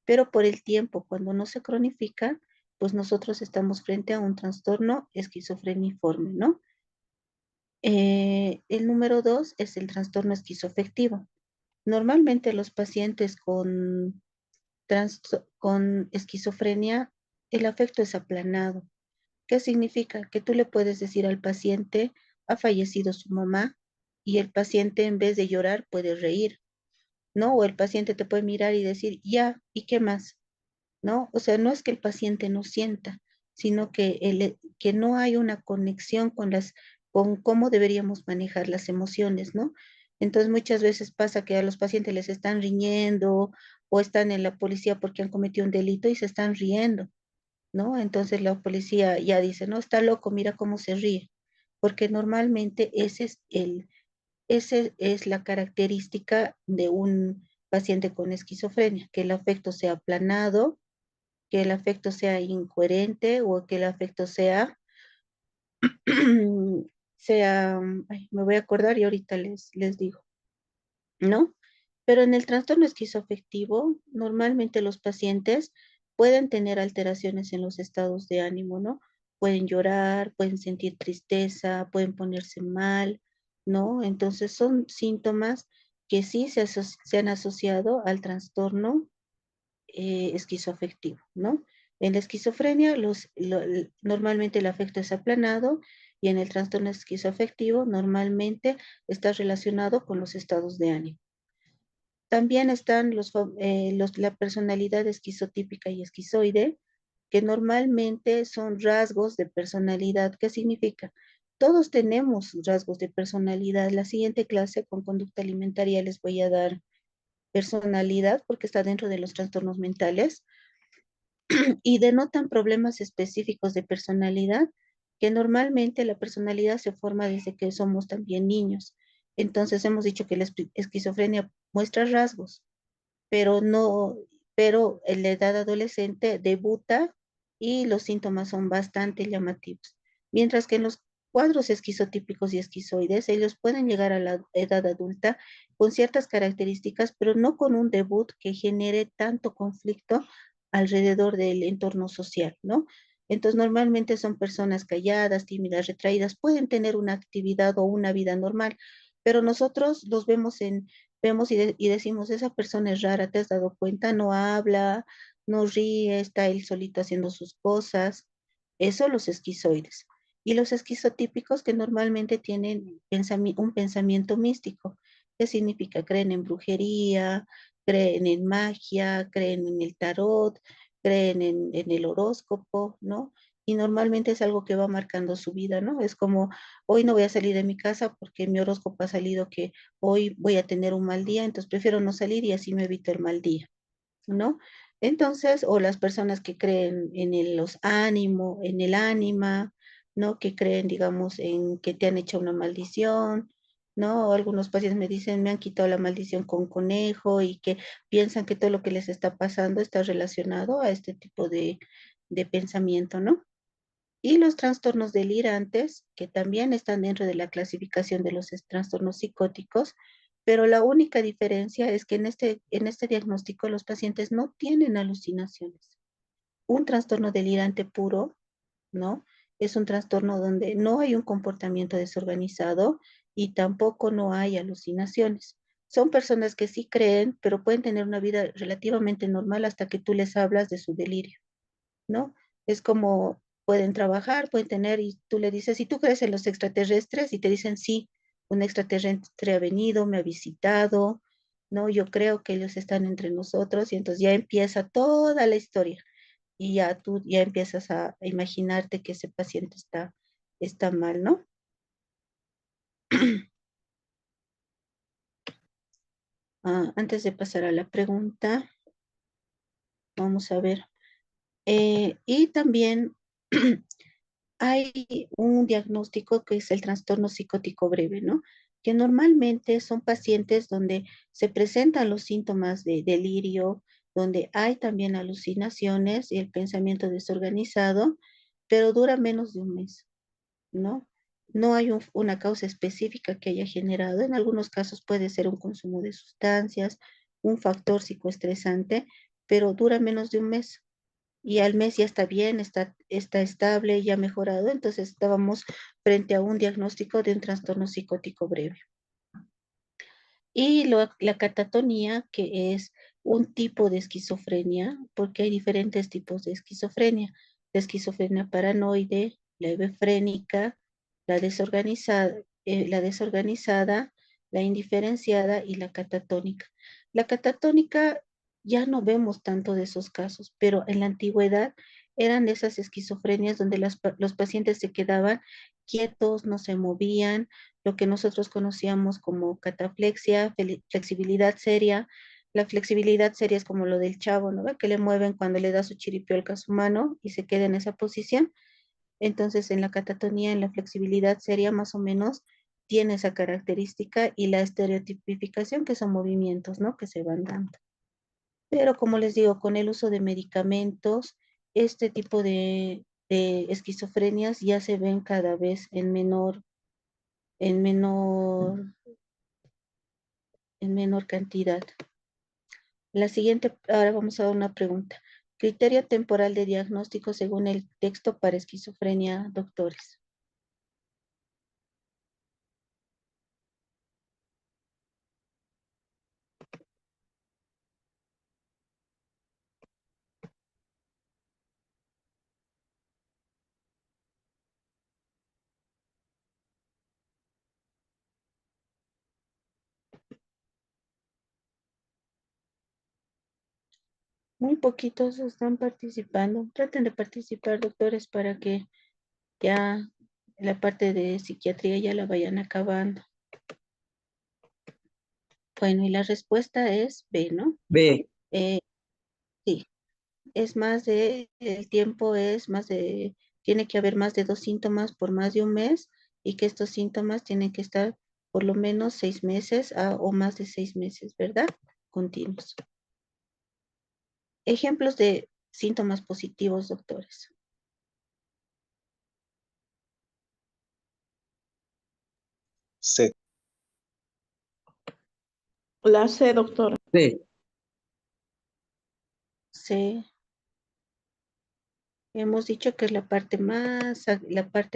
pero por el tiempo, cuando no se cronifica, pues nosotros estamos frente a un trastorno esquizofreniforme, ¿no? El número 2 es el trastorno esquizoafectivo. Normalmente los pacientes con esquizofrenia, el afecto es aplanado. ¿Qué significa? Que tú le puedes decir al paciente, ha fallecido su mamá, y el paciente en vez de llorar puede reír, ¿no? O el paciente te puede mirar y decir, ya, ¿y qué más? ¿No? O sea, no es que el paciente no sienta, sino que no hay una conexión con cómo deberíamos manejar las emociones, ¿no? Entonces muchas veces pasa que a los pacientes les están riñendo o están en la policía porque han cometido un delito y se están riendo, ¿no? Entonces la policía ya dice, no, está loco, mira cómo se ríe, porque normalmente ese es la característica de un paciente con esquizofrenia, que el afecto sea aplanado, que el afecto sea incoherente o que el afecto me voy a acordar y ahorita les digo, ¿no? Pero en el trastorno esquizoafectivo, normalmente los pacientes pueden tener alteraciones en los estados de ánimo, ¿no? Pueden llorar, pueden sentir tristeza, pueden ponerse mal, ¿no? Entonces son síntomas que sí se han asociado al trastorno esquizoafectivo, ¿no? En la esquizofrenia, normalmente el afecto es aplanado y en el trastorno esquizoafectivo normalmente está relacionado con los estados de ánimo. También están la personalidad esquizotípica y esquizoide, que normalmente son rasgos de personalidad. ¿Qué significa? Todos tenemos rasgos de personalidad. La siguiente clase con conducta alimentaria les voy a dar personalidad porque está dentro de los trastornos mentales y denotan problemas específicos de personalidad, que normalmente la personalidad se forma desde que somos también niños. Entonces hemos dicho que la esquizofrenia muestra rasgos, pero no, pero en la edad adolescente debuta y los síntomas son bastante llamativos. Mientras que en los cuadros esquizotípicos y esquizoides, ellos pueden llegar a la edad adulta con ciertas características, pero no con un debut que genere tanto conflicto alrededor del entorno social, ¿no? Entonces, normalmente son personas calladas, tímidas, retraídas, pueden tener una actividad o una vida normal, pero nosotros los vemos y decimos, esa persona es rara, ¿te has dado cuenta? No habla, no ríe, está él solito haciendo sus cosas. Eso los esquizoides. Y los esquizotípicos que normalmente tienen un pensamiento místico. ¿Qué significa? Creen en brujería, creen en magia, creen en el tarot, creen en el horóscopo, ¿no? Y normalmente es algo que va marcando su vida, ¿no? Es como, hoy no voy a salir de mi casa porque mi horóscopo ha salido que hoy voy a tener un mal día, entonces prefiero no salir y así me evito el mal día, ¿no? Entonces, o las personas que creen en los ánimos, en el ánima, ¿no? Que creen, digamos, en que te han hecho una maldición, ¿no? Algunos pacientes me dicen, me han quitado la maldición con conejo y que piensan que todo lo que les está pasando está relacionado a este tipo de pensamiento, ¿no? Y los trastornos delirantes, que también están dentro de la clasificación de los trastornos psicóticos, pero la única diferencia es que en este diagnóstico los pacientes no tienen alucinaciones. Un trastorno delirante puro, ¿no? Es un trastorno donde no hay un comportamiento desorganizado y tampoco no hay alucinaciones. Son personas que sí creen, pero pueden tener una vida relativamente normal hasta que tú les hablas de su delirio, ¿no? Es como pueden trabajar, pueden tener, y tú le dices, ¿y tú crees en los extraterrestres? Y te dicen, sí, un extraterrestre ha venido, me ha visitado, ¿no? Yo creo que ellos están entre nosotros, y entonces ya empieza toda la historia, y ya tú ya empiezas a imaginarte que ese paciente está mal, ¿no? Antes de pasar a la pregunta, vamos a ver. Y también hay un diagnóstico que es el trastorno psicótico breve, ¿no? Que normalmente son pacientes donde se presentan los síntomas de delirio, donde hay también alucinaciones y el pensamiento desorganizado, pero dura menos de un mes, ¿no? No hay una causa específica que haya generado. En algunos casos puede ser un consumo de sustancias, un factor psicoestresante, pero dura menos de un mes y al mes ya está bien, está estable, ya ha mejorado. Entonces estábamos frente a un diagnóstico de un trastorno psicótico breve. Y la catatonía, que es un tipo de esquizofrenia, porque hay diferentes tipos de esquizofrenia. La esquizofrenia paranoide, la hebefrénica, la desorganizada, la indiferenciada y la catatónica. La catatónica ya no vemos tanto de esos casos, pero en la antigüedad eran de esas esquizofrenias donde los pacientes se quedaban quietos, no se movían, lo que nosotros conocíamos como cataflexia, flexibilidad seria. La flexibilidad seria es como lo del chavo, ¿no? Que le mueven cuando le da su chiripiolca a su mano y se queda en esa posición. Entonces, en la catatonía, en la flexibilidad seria, más o menos tiene esa característica y la estereotipificación, que son movimientos, ¿no? Que se van dando. Pero como les digo, con el uso de medicamentos, este tipo de esquizofrenias ya se ven cada vez en menor en menor cantidad. La siguiente, ahora vamos a dar una pregunta. Criterio temporal de diagnóstico según el texto para esquizofrenia, doctores. Muy poquitos están participando. Traten de participar, doctores, para que ya la parte de psiquiatría ya la vayan acabando. Bueno, y la respuesta es B, ¿no? B. Sí, es más de, el tiempo es más de, tiene que haber más de 2 síntomas por más de un mes y que estos síntomas tienen que estar por lo menos 6 meses o más de 6 meses, ¿verdad? Continuos. Ejemplos de síntomas positivos, doctores. C. La C, doctora. C. C. Hemos dicho que es la parte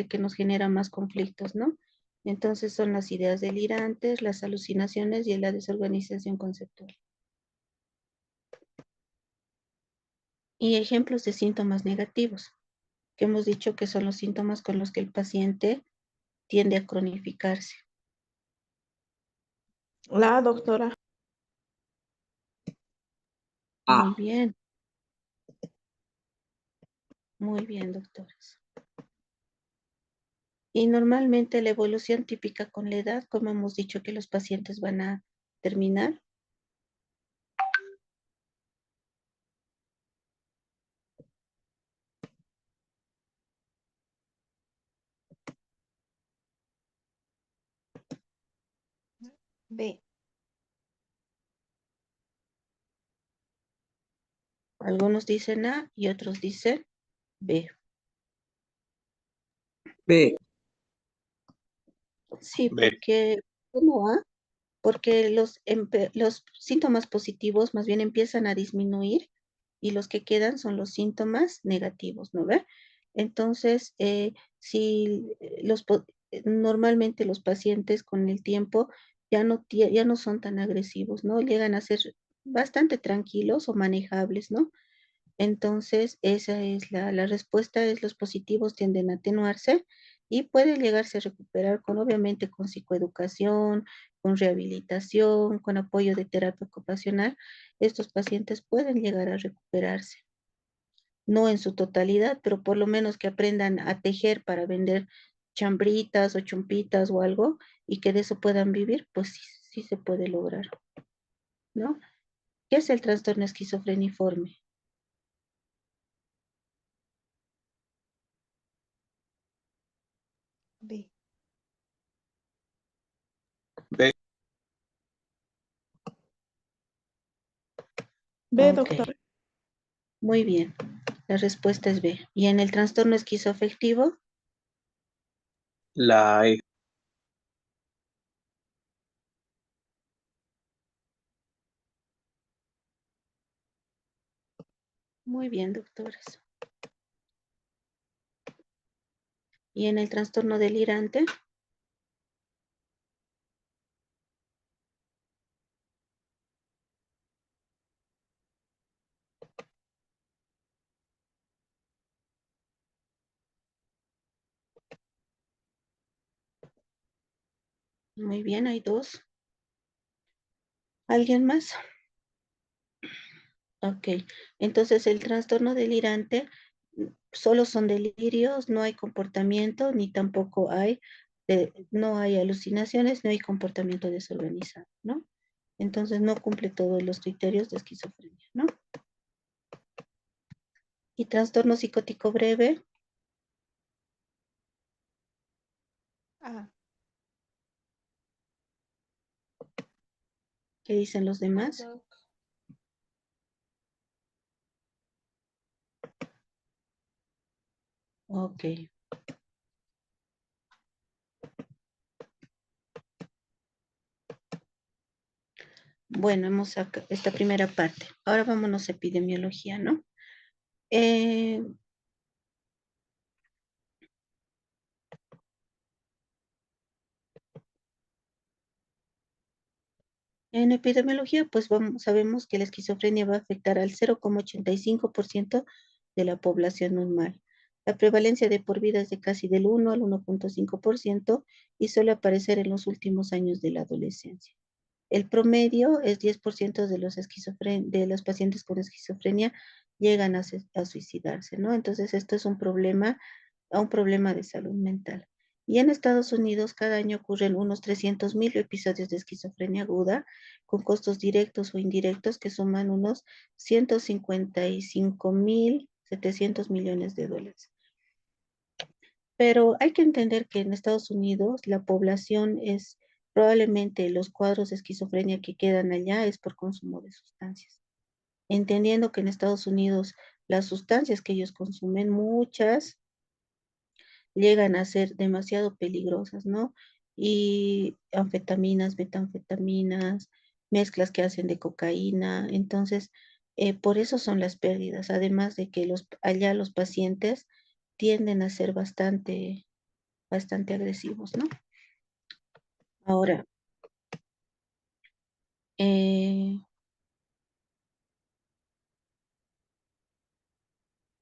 que nos genera más conflictos, ¿no? Entonces son las ideas delirantes, las alucinaciones y la desorganización conceptual. Y ejemplos de síntomas negativos, que hemos dicho que son los síntomas con los que el paciente tiende a cronificarse. La doctora. A. Muy bien, doctores. Y normalmente la evolución típica con la edad, como hemos dicho que los pacientes van a terminar. B. Algunos dicen A y otros dicen B. B. Sí, B. ¿cómo A? Porque los síntomas positivos más bien empiezan a disminuir y los que quedan son los síntomas negativos, ¿no ve? Entonces, si normalmente los pacientes con el tiempo ya no son tan agresivos, ¿no? Llegan a ser bastante tranquilos o manejables, ¿no? Entonces, esa es la respuesta, es los positivos tienden a atenuarse y puede llegarse a recuperar con, obviamente, con psicoeducación, con rehabilitación, con apoyo de terapia ocupacional. Estos pacientes pueden llegar a recuperarse, no en su totalidad, pero por lo menos que aprendan a tejer para vender chambritas o chumpitas o algo y que de eso puedan vivir, pues sí, sí se puede lograr, ¿no? ¿Qué es el trastorno esquizofreniforme? B. B. B, Ok, doctora. muy bien. La respuesta es B. ¿Y en el trastorno esquizoafectivo? La E. Muy bien, doctores. ¿Y en el trastorno delirante? Muy bien, hay dos. ¿Alguien más? Ok, entonces el trastorno delirante solo son delirios, no hay comportamiento, ni tampoco hay, no hay alucinaciones, no hay comportamiento desorganizado, ¿no? Entonces no cumple todos los criterios de esquizofrenia, ¿no? Y trastorno psicótico breve, A. ¿qué dicen los demás? Ok, bueno, hemos sacado esta primera parte. Ahora vámonos a epidemiología, ¿no? Eh, En epidemiología, pues sabemos que la esquizofrenia va a afectar al 0,85% de la población normal. La prevalencia de por vida es de casi del 1 al 1,5% y suele aparecer en los últimos años de la adolescencia. El promedio es 10% de de los pacientes con esquizofrenia llegan a suicidarse, ¿no? Entonces, esto es un problema de salud mental. Y en Estados Unidos cada año ocurren unos 300.000 episodios de esquizofrenia aguda con costos directos o indirectos que suman unos 155.700 millones de dólares. Pero hay que entender que en Estados Unidos la población es probablemente los cuadros de esquizofrenia que quedan allá es por consumo de sustancias. Entendiendo que en Estados Unidos las sustancias que ellos consumen, muchas llegan a ser demasiado peligrosas, ¿no? Y anfetaminas, metanfetaminas, mezclas que hacen de cocaína. Entonces, por eso son las pérdidas, además de que allá los pacientes tienden a ser bastante agresivos, ¿no? Ahora, eh,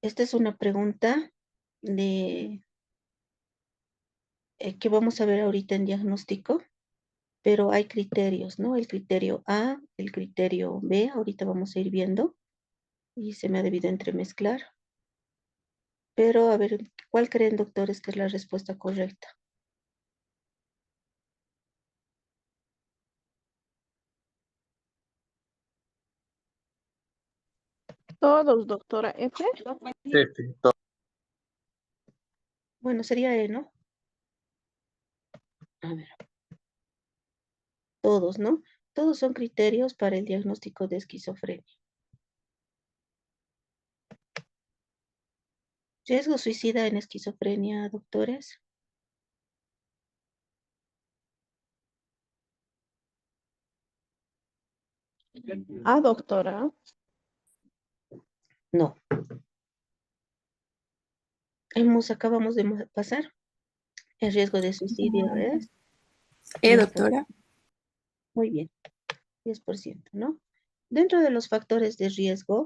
esta es una pregunta de, que vamos a ver ahorita en diagnóstico, pero hay criterios, ¿no? El criterio A, el criterio B, ahorita vamos a ir viendo y se me ha debido entremezclar. Pero a ver, ¿cuál creen, doctores, que es la respuesta correcta? Todos, doctora. F. F. Bueno, sería E, ¿no? A ver, todos, ¿no? Todos son criterios para el diagnóstico de esquizofrenia. ¿Riesgo suicida en esquizofrenia, doctores? A, doctora. No. Acabamos de pasar. El riesgo de suicidio es E, en esta. doctora. Muy bien, 10%, ¿no? Dentro de los factores de riesgo,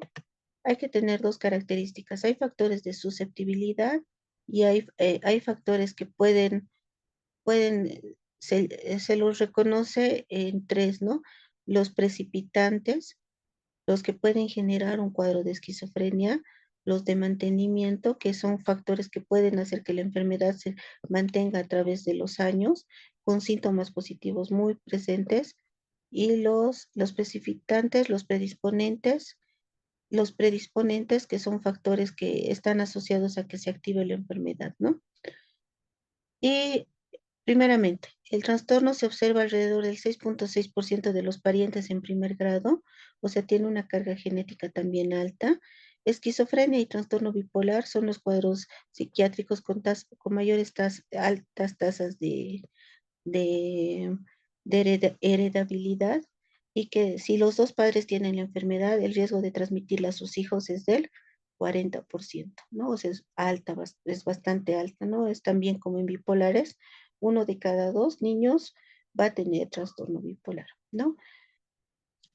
hay que tener dos características. Hay factores de susceptibilidad y hay factores que se los reconoce en tres, ¿no? Los precipitantes, los que pueden generar un cuadro de esquizofrenia, los de mantenimiento, que son factores que pueden hacer que la enfermedad se mantenga a través de los años, con síntomas positivos muy presentes, y los precipitantes, los predisponentes, que son factores que están asociados a que se active la enfermedad, ¿no? Y primeramente, el trastorno se observa alrededor del 6.6% de los parientes en primer grado, o sea, tiene una carga genética también alta. Esquizofrenia y trastorno bipolar son los cuadros psiquiátricos con mayores altas tasas de, de heredabilidad, y que si los dos padres tienen la enfermedad, el riesgo de transmitirla a sus hijos es del 40%, ¿no? O sea, es alta, es bastante alta, ¿no? Es también como en bipolares, uno de cada dos niños va a tener trastorno bipolar, ¿no?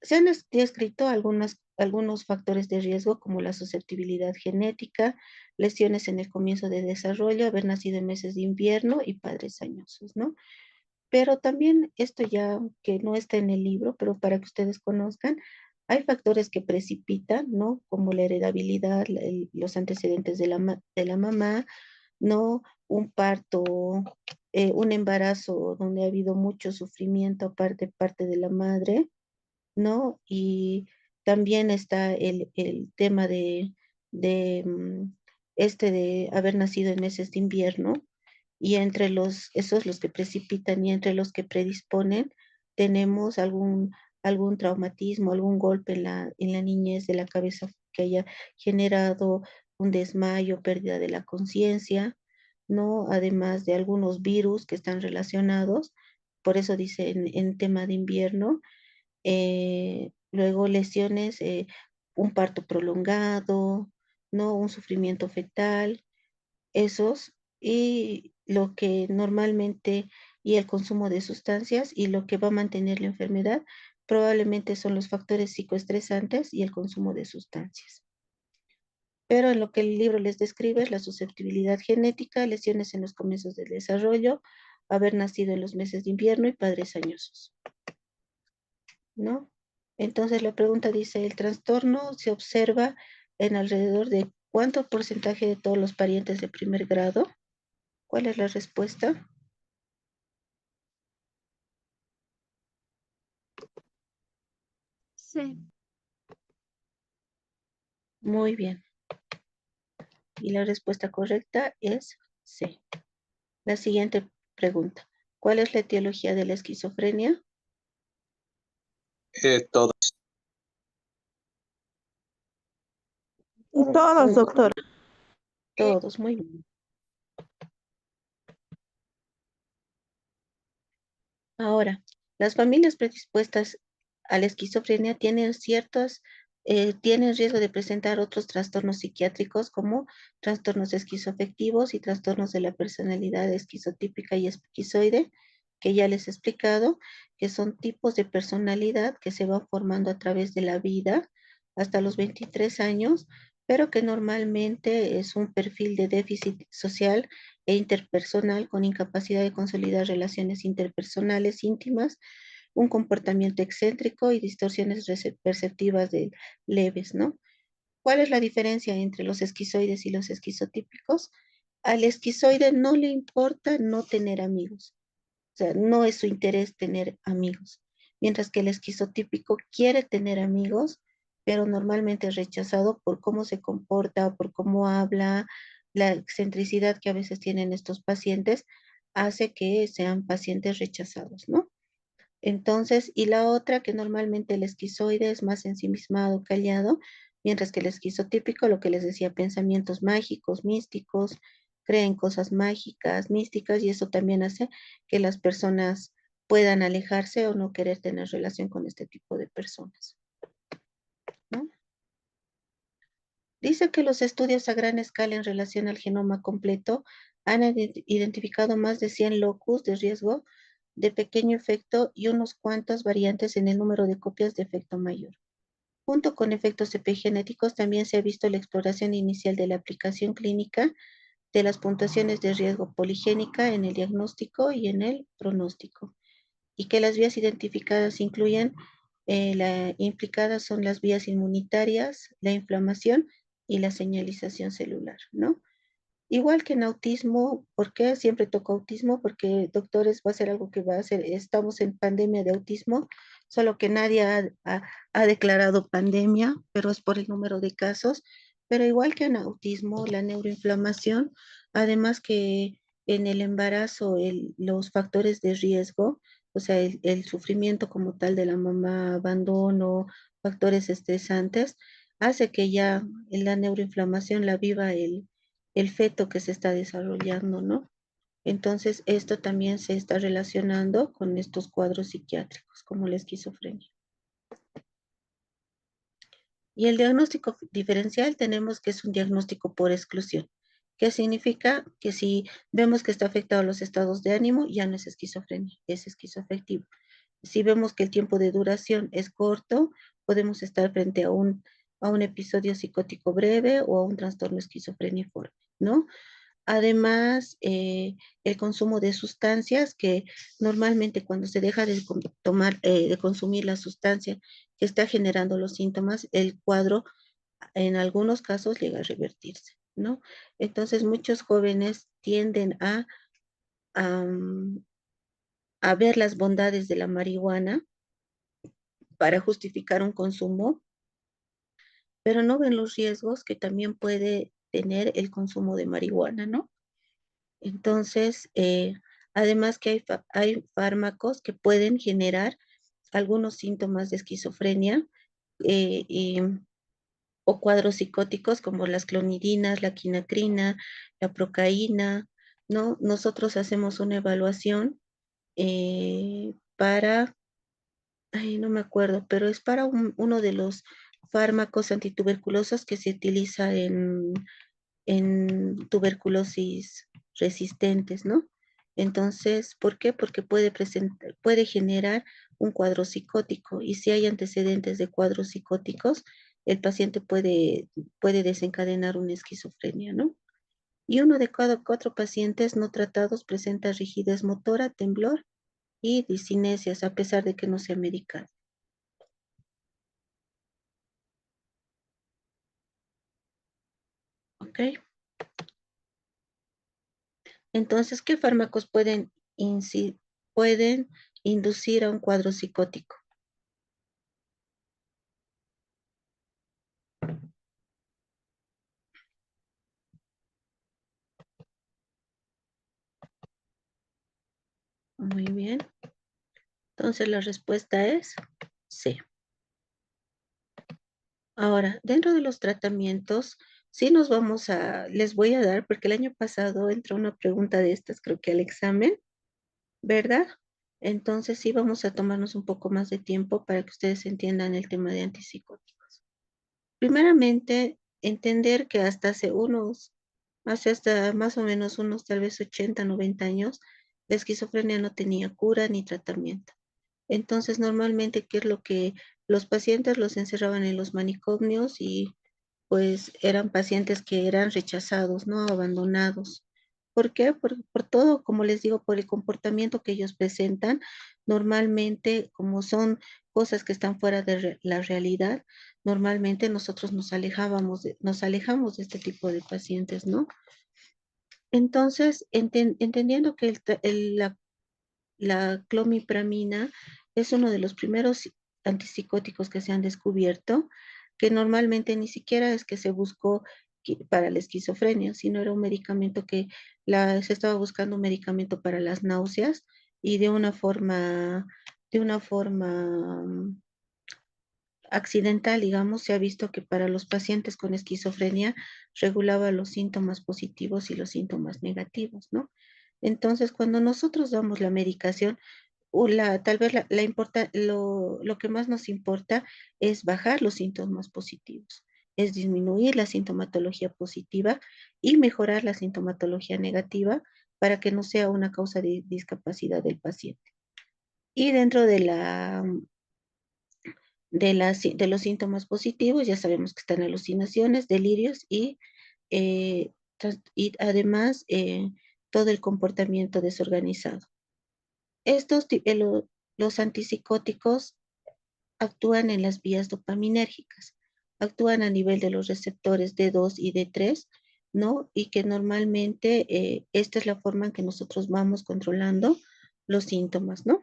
Se han descrito algunos factores de riesgo como la susceptibilidad genética, lesiones en el comienzo de desarrollo, haber nacido en meses de invierno y padres añosos, ¿no? Pero también esto ya que no está en el libro, pero para que ustedes conozcan, hay factores que precipitan, ¿no? Como la heredabilidad, los antecedentes de la mamá, ¿no? Un parto, un embarazo donde ha habido mucho sufrimiento parte de la madre, ¿no? Y también está el tema de haber nacido en meses de invierno, y entre esos los que precipitan y entre los que predisponen, tenemos algún traumatismo, algún golpe en la niñez de la cabeza que haya generado un desmayo, pérdida de la conciencia, ¿no? Además de algunos virus que están relacionados, por eso dice en tema de invierno, luego lesiones, un parto prolongado, ¿no? Un sufrimiento fetal, esos, y lo que normalmente, y el consumo de sustancias, y lo que va a mantener la enfermedad, probablemente son los factores psicoestresantes y el consumo de sustancias. Pero en lo que el libro les describe es la susceptibilidad genética, lesiones en los comienzos del desarrollo, haber nacido en los meses de invierno y padres añosos, ¿no? Entonces la pregunta dice, ¿el trastorno se observa en alrededor de cuánto porcentaje de todos los parientes de primer grado? ¿Cuál es la respuesta? Sí. Muy bien. Y la respuesta correcta es C. La siguiente pregunta. ¿Cuál es la etiología de la esquizofrenia? Todo. Todos, doctora. Todos, muy bien. Ahora, las familias predispuestas a la esquizofrenia tienen riesgo de presentar otros trastornos psiquiátricos como trastornos esquizoafectivos y trastornos de la personalidad esquizotípica y esquizoide, que ya les he explicado, que son tipos de personalidad que se van formando a través de la vida hasta los 23 años, pero que normalmente es un perfil de déficit social e interpersonal con incapacidad de consolidar relaciones interpersonales íntimas, un comportamiento excéntrico y distorsiones perceptivas leves, ¿no? ¿Cuál es la diferencia entre los esquizoides y los esquizotípicos? Al esquizoide no le importa no tener amigos, o sea, no es su interés tener amigos, mientras que el esquizotípico quiere tener amigos, pero normalmente es rechazado por cómo se comporta, por cómo habla, la excentricidad que a veces tienen estos pacientes hace que sean pacientes rechazados, ¿no? Entonces, y la otra que normalmente el esquizoide es más ensimismado, callado, mientras que el esquizotípico, lo que les decía, pensamientos mágicos, místicos, creen cosas mágicas, místicas, y eso también hace que las personas puedan alejarse o no querer tener relación con este tipo de personas, ¿no? Dice que los estudios a gran escala en relación al genoma completo han identificado más de 100 locus de riesgo de pequeño efecto y unos cuantos variantes en el número de copias de efecto mayor. Junto con efectos epigenéticos, también se ha visto la exploración inicial de la aplicación clínica de las puntuaciones de riesgo poligénica en el diagnóstico y en el pronóstico, y que las vías identificadas incluyen, implicadas son las vías inmunitarias, la inflamación y la señalización celular, ¿no? Igual que en autismo, ¿por qué siempre toco autismo? Porque, doctores, va a ser algo que va a ser, estamos en pandemia de autismo, solo que nadie ha declarado pandemia, pero es por el número de casos. Pero igual que en autismo, la neuroinflamación, además que en el embarazo, los factores de riesgo, o sea, el sufrimiento como tal de la mamá, abandono, factores estresantes, hace que ya en la neuroinflamación la viva el feto que se está desarrollando, ¿no? Entonces, esto también se está relacionando con estos cuadros psiquiátricos, como la esquizofrenia. Y el diagnóstico diferencial tenemos que es un diagnóstico por exclusión, que significa que si vemos que está afectado a los estados de ánimo, ya no es esquizofrenia, es esquizoafectivo. Si vemos que el tiempo de duración es corto, podemos estar frente a un episodio psicótico breve o a un trastorno esquizofreniforme, ¿no? Además, el consumo de sustancias que normalmente cuando se deja de tomar, de consumir la sustancia que está generando los síntomas, el cuadro en algunos casos llega a revertirse, ¿no? Entonces, muchos jóvenes tienden a, a ver las bondades de la marihuana para justificar un consumo, pero no ven los riesgos que también puede tener el consumo de marihuana, ¿no? Entonces, además que hay fármacos que pueden generar algunos síntomas de esquizofrenia, y, o cuadros psicóticos como las clonidrinas, la quinatrina, la procaína, ¿no? Nosotros hacemos una evaluación, para, ay, no me acuerdo, pero es para uno de los fármacos antituberculosos que se utiliza en tuberculosis resistentes, ¿no? Entonces, ¿por qué? Porque puede generar un cuadro psicótico, y si hay antecedentes de cuadros psicóticos, el paciente puede desencadenar una esquizofrenia, ¿no? Y uno de cada 4 pacientes no tratados presenta rigidez motora, temblor y discinesias, a pesar de que no sea medicado. ¿Ok? Entonces, ¿qué fármacos pueden inducir a un cuadro psicótico? Muy bien. Entonces, la respuesta es sí. Ahora, dentro de los tratamientos, sí les voy a dar, porque el año pasado entró una pregunta de estas, creo que al examen, ¿verdad? Entonces, sí vamos a tomarnos un poco más de tiempo para que ustedes entiendan el tema de antipsicóticos. Primeramente, entender que hace hasta más o menos unos tal vez 80, 90 años, la esquizofrenia no tenía cura ni tratamiento. Entonces, normalmente, ¿qué es lo que los pacientes los encerraban en los manicomios? Y pues eran pacientes que eran rechazados, ¿no? Abandonados. ¿Por qué? Por todo, como les digo, por el comportamiento que ellos presentan. Normalmente, como son cosas que están fuera de la realidad, normalmente nosotros nos alejamos de este tipo de pacientes, ¿no? Entonces, entendiendo que la clomipramina es uno de los primeros antipsicóticos que se han descubierto, que normalmente ni siquiera es que se buscó para la esquizofrenia, sino era un medicamento que se estaba buscando un medicamento para las náuseas, y de una forma accidental, digamos, se ha visto que para los pacientes con esquizofrenia regulaba los síntomas positivos y los síntomas negativos, ¿no? Entonces, cuando nosotros damos la medicación, tal vez lo que más nos importa es bajar los síntomas positivos, es disminuir la sintomatología positiva y mejorar la sintomatología negativa para que no sea una causa de discapacidad del paciente. Y dentro de de los síntomas positivos, ya sabemos que están alucinaciones, delirios y además todo el comportamiento desorganizado. Los antipsicóticos actúan en las vías dopaminérgicas, actúan a nivel de los receptores D2 y D3, ¿no? Y que normalmente esta es la forma en que nosotros vamos controlando los síntomas, ¿no?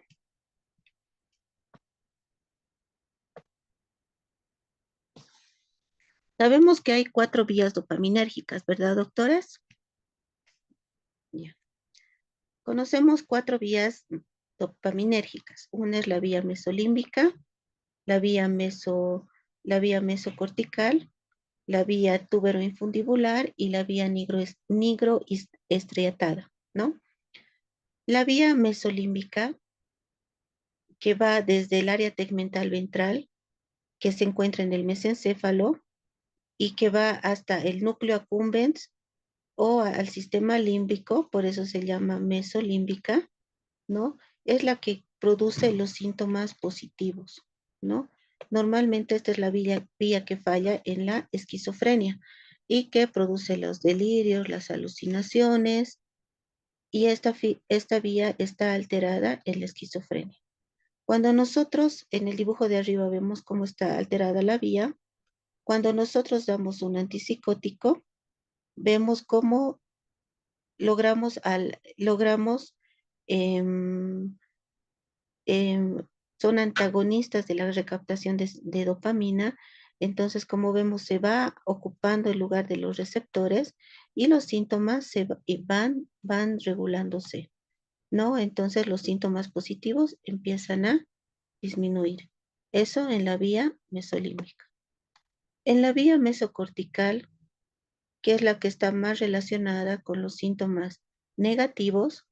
Sabemos que hay 4 vías dopaminérgicas, ¿verdad, doctores? Ya. Conocemos 4 vías dopaminérgicas. Una es la vía mesolímbica, la vía mesocortical, la vía tuberoinfundibular y la vía nigroestriatada, ¿no? La vía mesolímbica, que va desde el área tegmental ventral, que se encuentra en el mesencéfalo, y que va hasta el núcleo accumbens o al sistema límbico, por eso se llama mesolímbica, ¿no? Es la que produce los síntomas positivos, ¿no? Normalmente esta es la vía que falla en la esquizofrenia y que produce los delirios, las alucinaciones, y esta vía está alterada en la esquizofrenia. Cuando nosotros en el dibujo de arriba vemos cómo está alterada la vía, cuando nosotros damos un antipsicótico, vemos cómo logramos em, em, son antagonistas de la recaptación de dopamina. Entonces, como vemos, se va ocupando el lugar de los receptores y los síntomas van regulándose, ¿no? Entonces, los síntomas positivos empiezan a disminuir. Eso en la vía mesolímbica. En la vía mesocortical, que es la que está más relacionada con los síntomas negativos,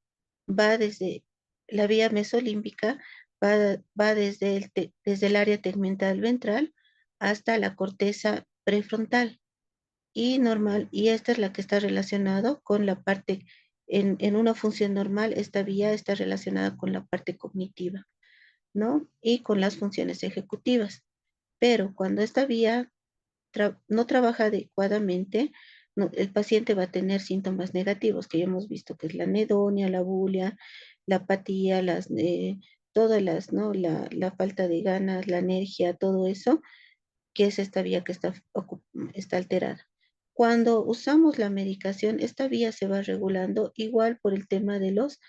va desde la vía mesolímbica, va desde el área tegmental ventral hasta la corteza prefrontal. Y esta es la que está relacionada con la parte, en una función normal, esta vía está relacionada con la parte cognitiva, ¿no? Y con las funciones ejecutivas. Pero cuando esta vía no trabaja adecuadamente, el paciente va a tener síntomas negativos que ya hemos visto, que es la anedonia, la bulia, la apatía, todas ¿no? La falta de ganas, la energía, todo eso, que es esta vía que está alterada. Cuando usamos la medicación, esta vía se va regulando igual por el tema de los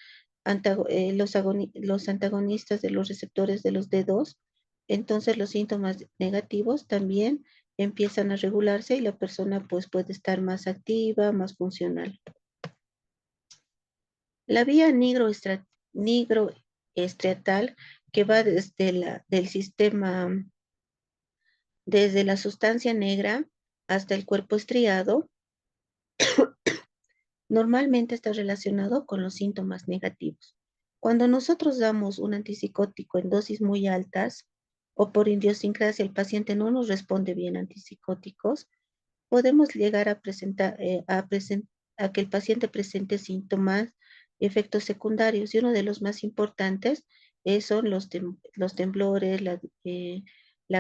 antagonistas de los receptores de los D2. Entonces los síntomas negativos también empiezan a regularse y la persona pues puede estar más activa, más funcional. La vía nigroestriatal, que va del sistema, desde la sustancia negra hasta el cuerpo estriado, normalmente está relacionado con los síntomas negativos. Cuando nosotros damos un antipsicótico en dosis muy altas o por idiosincrasia el paciente no nos responde bien a antipsicóticos, podemos llegar a a que el paciente presente síntomas, efectos secundarios, y uno de los más importantes son los temblores, la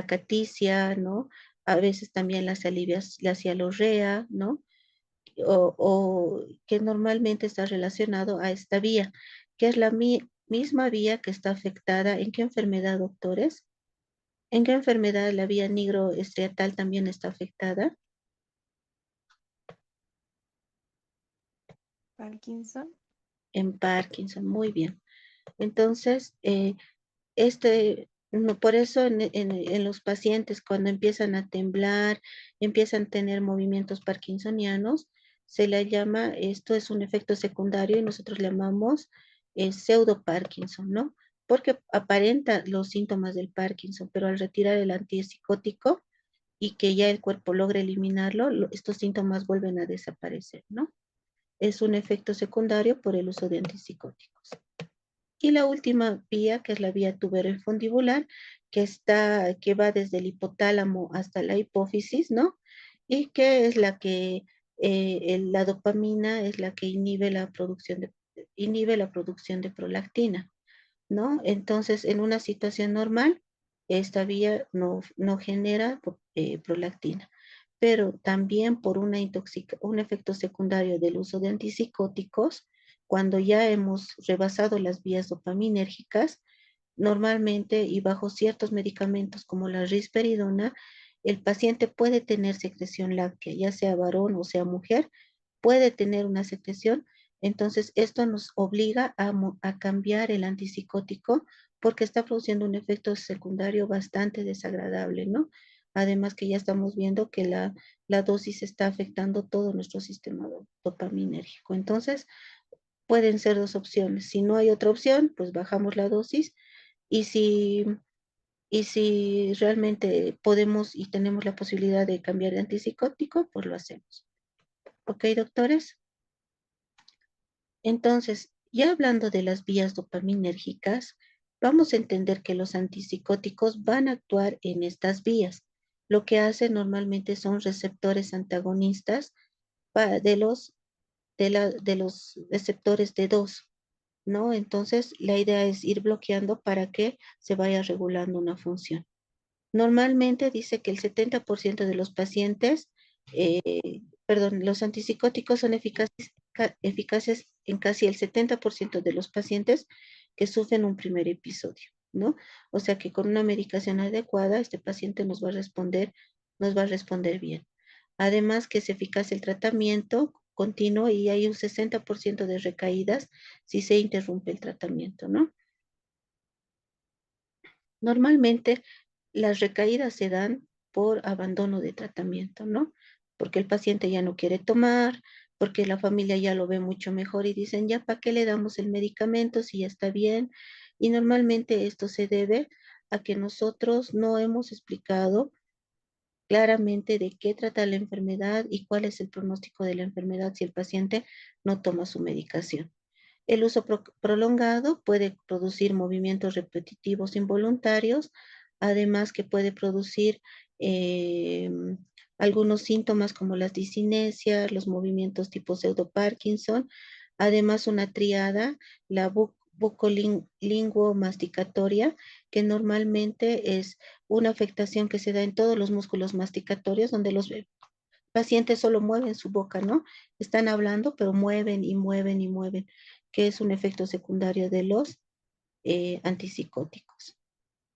caticia, ¿no? A veces también la cialorrea, ¿no? O que normalmente está relacionado a esta vía, que es la misma vía que está afectada. ¿En qué enfermedad, doctores? ¿En qué enfermedad la vía nigroestriatal también está afectada? Parkinson. En Parkinson, muy bien. Entonces, por eso en los pacientes cuando empiezan a temblar, empiezan a tener movimientos parkinsonianos, se le llama, esto es un efecto secundario y nosotros le llamamos pseudo Parkinson, ¿no? Porque aparenta los síntomas del Parkinson, pero al retirar el antipsicótico y que ya el cuerpo logre eliminarlo, estos síntomas vuelven a desaparecer, ¿no? Es un efecto secundario por el uso de antipsicóticos. Y la última vía, que es la vía tuberoinfundibular, que va desde el hipotálamo hasta la hipófisis, ¿no? Y que es la dopamina es la que inhibe la producción de prolactina. ¿no? Entonces, en una situación normal, esta vía no genera prolactina, pero también por un efecto secundario del uso de antipsicóticos, cuando ya hemos rebasado las vías dopaminérgicas, normalmente y bajo ciertos medicamentos como la risperidona, el paciente puede tener secreción láctea, ya sea varón o sea mujer, puede tener una secreción. Entonces, esto nos obliga a cambiar el antipsicótico porque está produciendo un efecto secundario bastante desagradable, ¿no? Además que ya estamos viendo que la dosis está afectando todo nuestro sistema dopaminérgico. Entonces, pueden ser dos opciones. Si no hay otra opción, pues bajamos la dosis y si realmente podemos y tenemos la posibilidad de cambiar de antipsicótico, pues lo hacemos. ¿Ok, doctores? Entonces, ya hablando de las vías dopaminérgicas, vamos a entender que los antipsicóticos van a actuar en estas vías. Lo que hacen normalmente son receptores antagonistas de los receptores de 2, ¿no? Entonces, la idea es ir bloqueando para que se vaya regulando una función. Normalmente dice que el 70% de los pacientes, los antipsicóticos son eficaces en casi el 70% de los pacientes que sufren un primer episodio, ¿no? O sea que con una medicación adecuada, este paciente nos va a responder bien. Además que es eficaz el tratamiento continuo y hay un 60% de recaídas si se interrumpe el tratamiento, ¿no? Normalmente las recaídas se dan por abandono de tratamiento, ¿no? Porque el paciente ya no quiere tomar, porque la familia ya lo ve mucho mejor y dicen, ya, ¿para qué le damos el medicamento si ya está bien? Y normalmente esto se debe a que nosotros no hemos explicado claramente de qué trata la enfermedad y cuál es el pronóstico de la enfermedad si el paciente no toma su medicación. El uso prolongado puede producir movimientos repetitivos involuntarios, además que puede producir eh, algunos síntomas como las discinesias, los movimientos tipo pseudo-Parkinson, además una triada, la bucolinguo-masticatoria, que normalmente es una afectación que se da en todos los músculos masticatorios, donde los pacientes solo mueven su boca, ¿no? Están hablando, pero mueven y mueven y mueven, que es un efecto secundario de los antipsicóticos.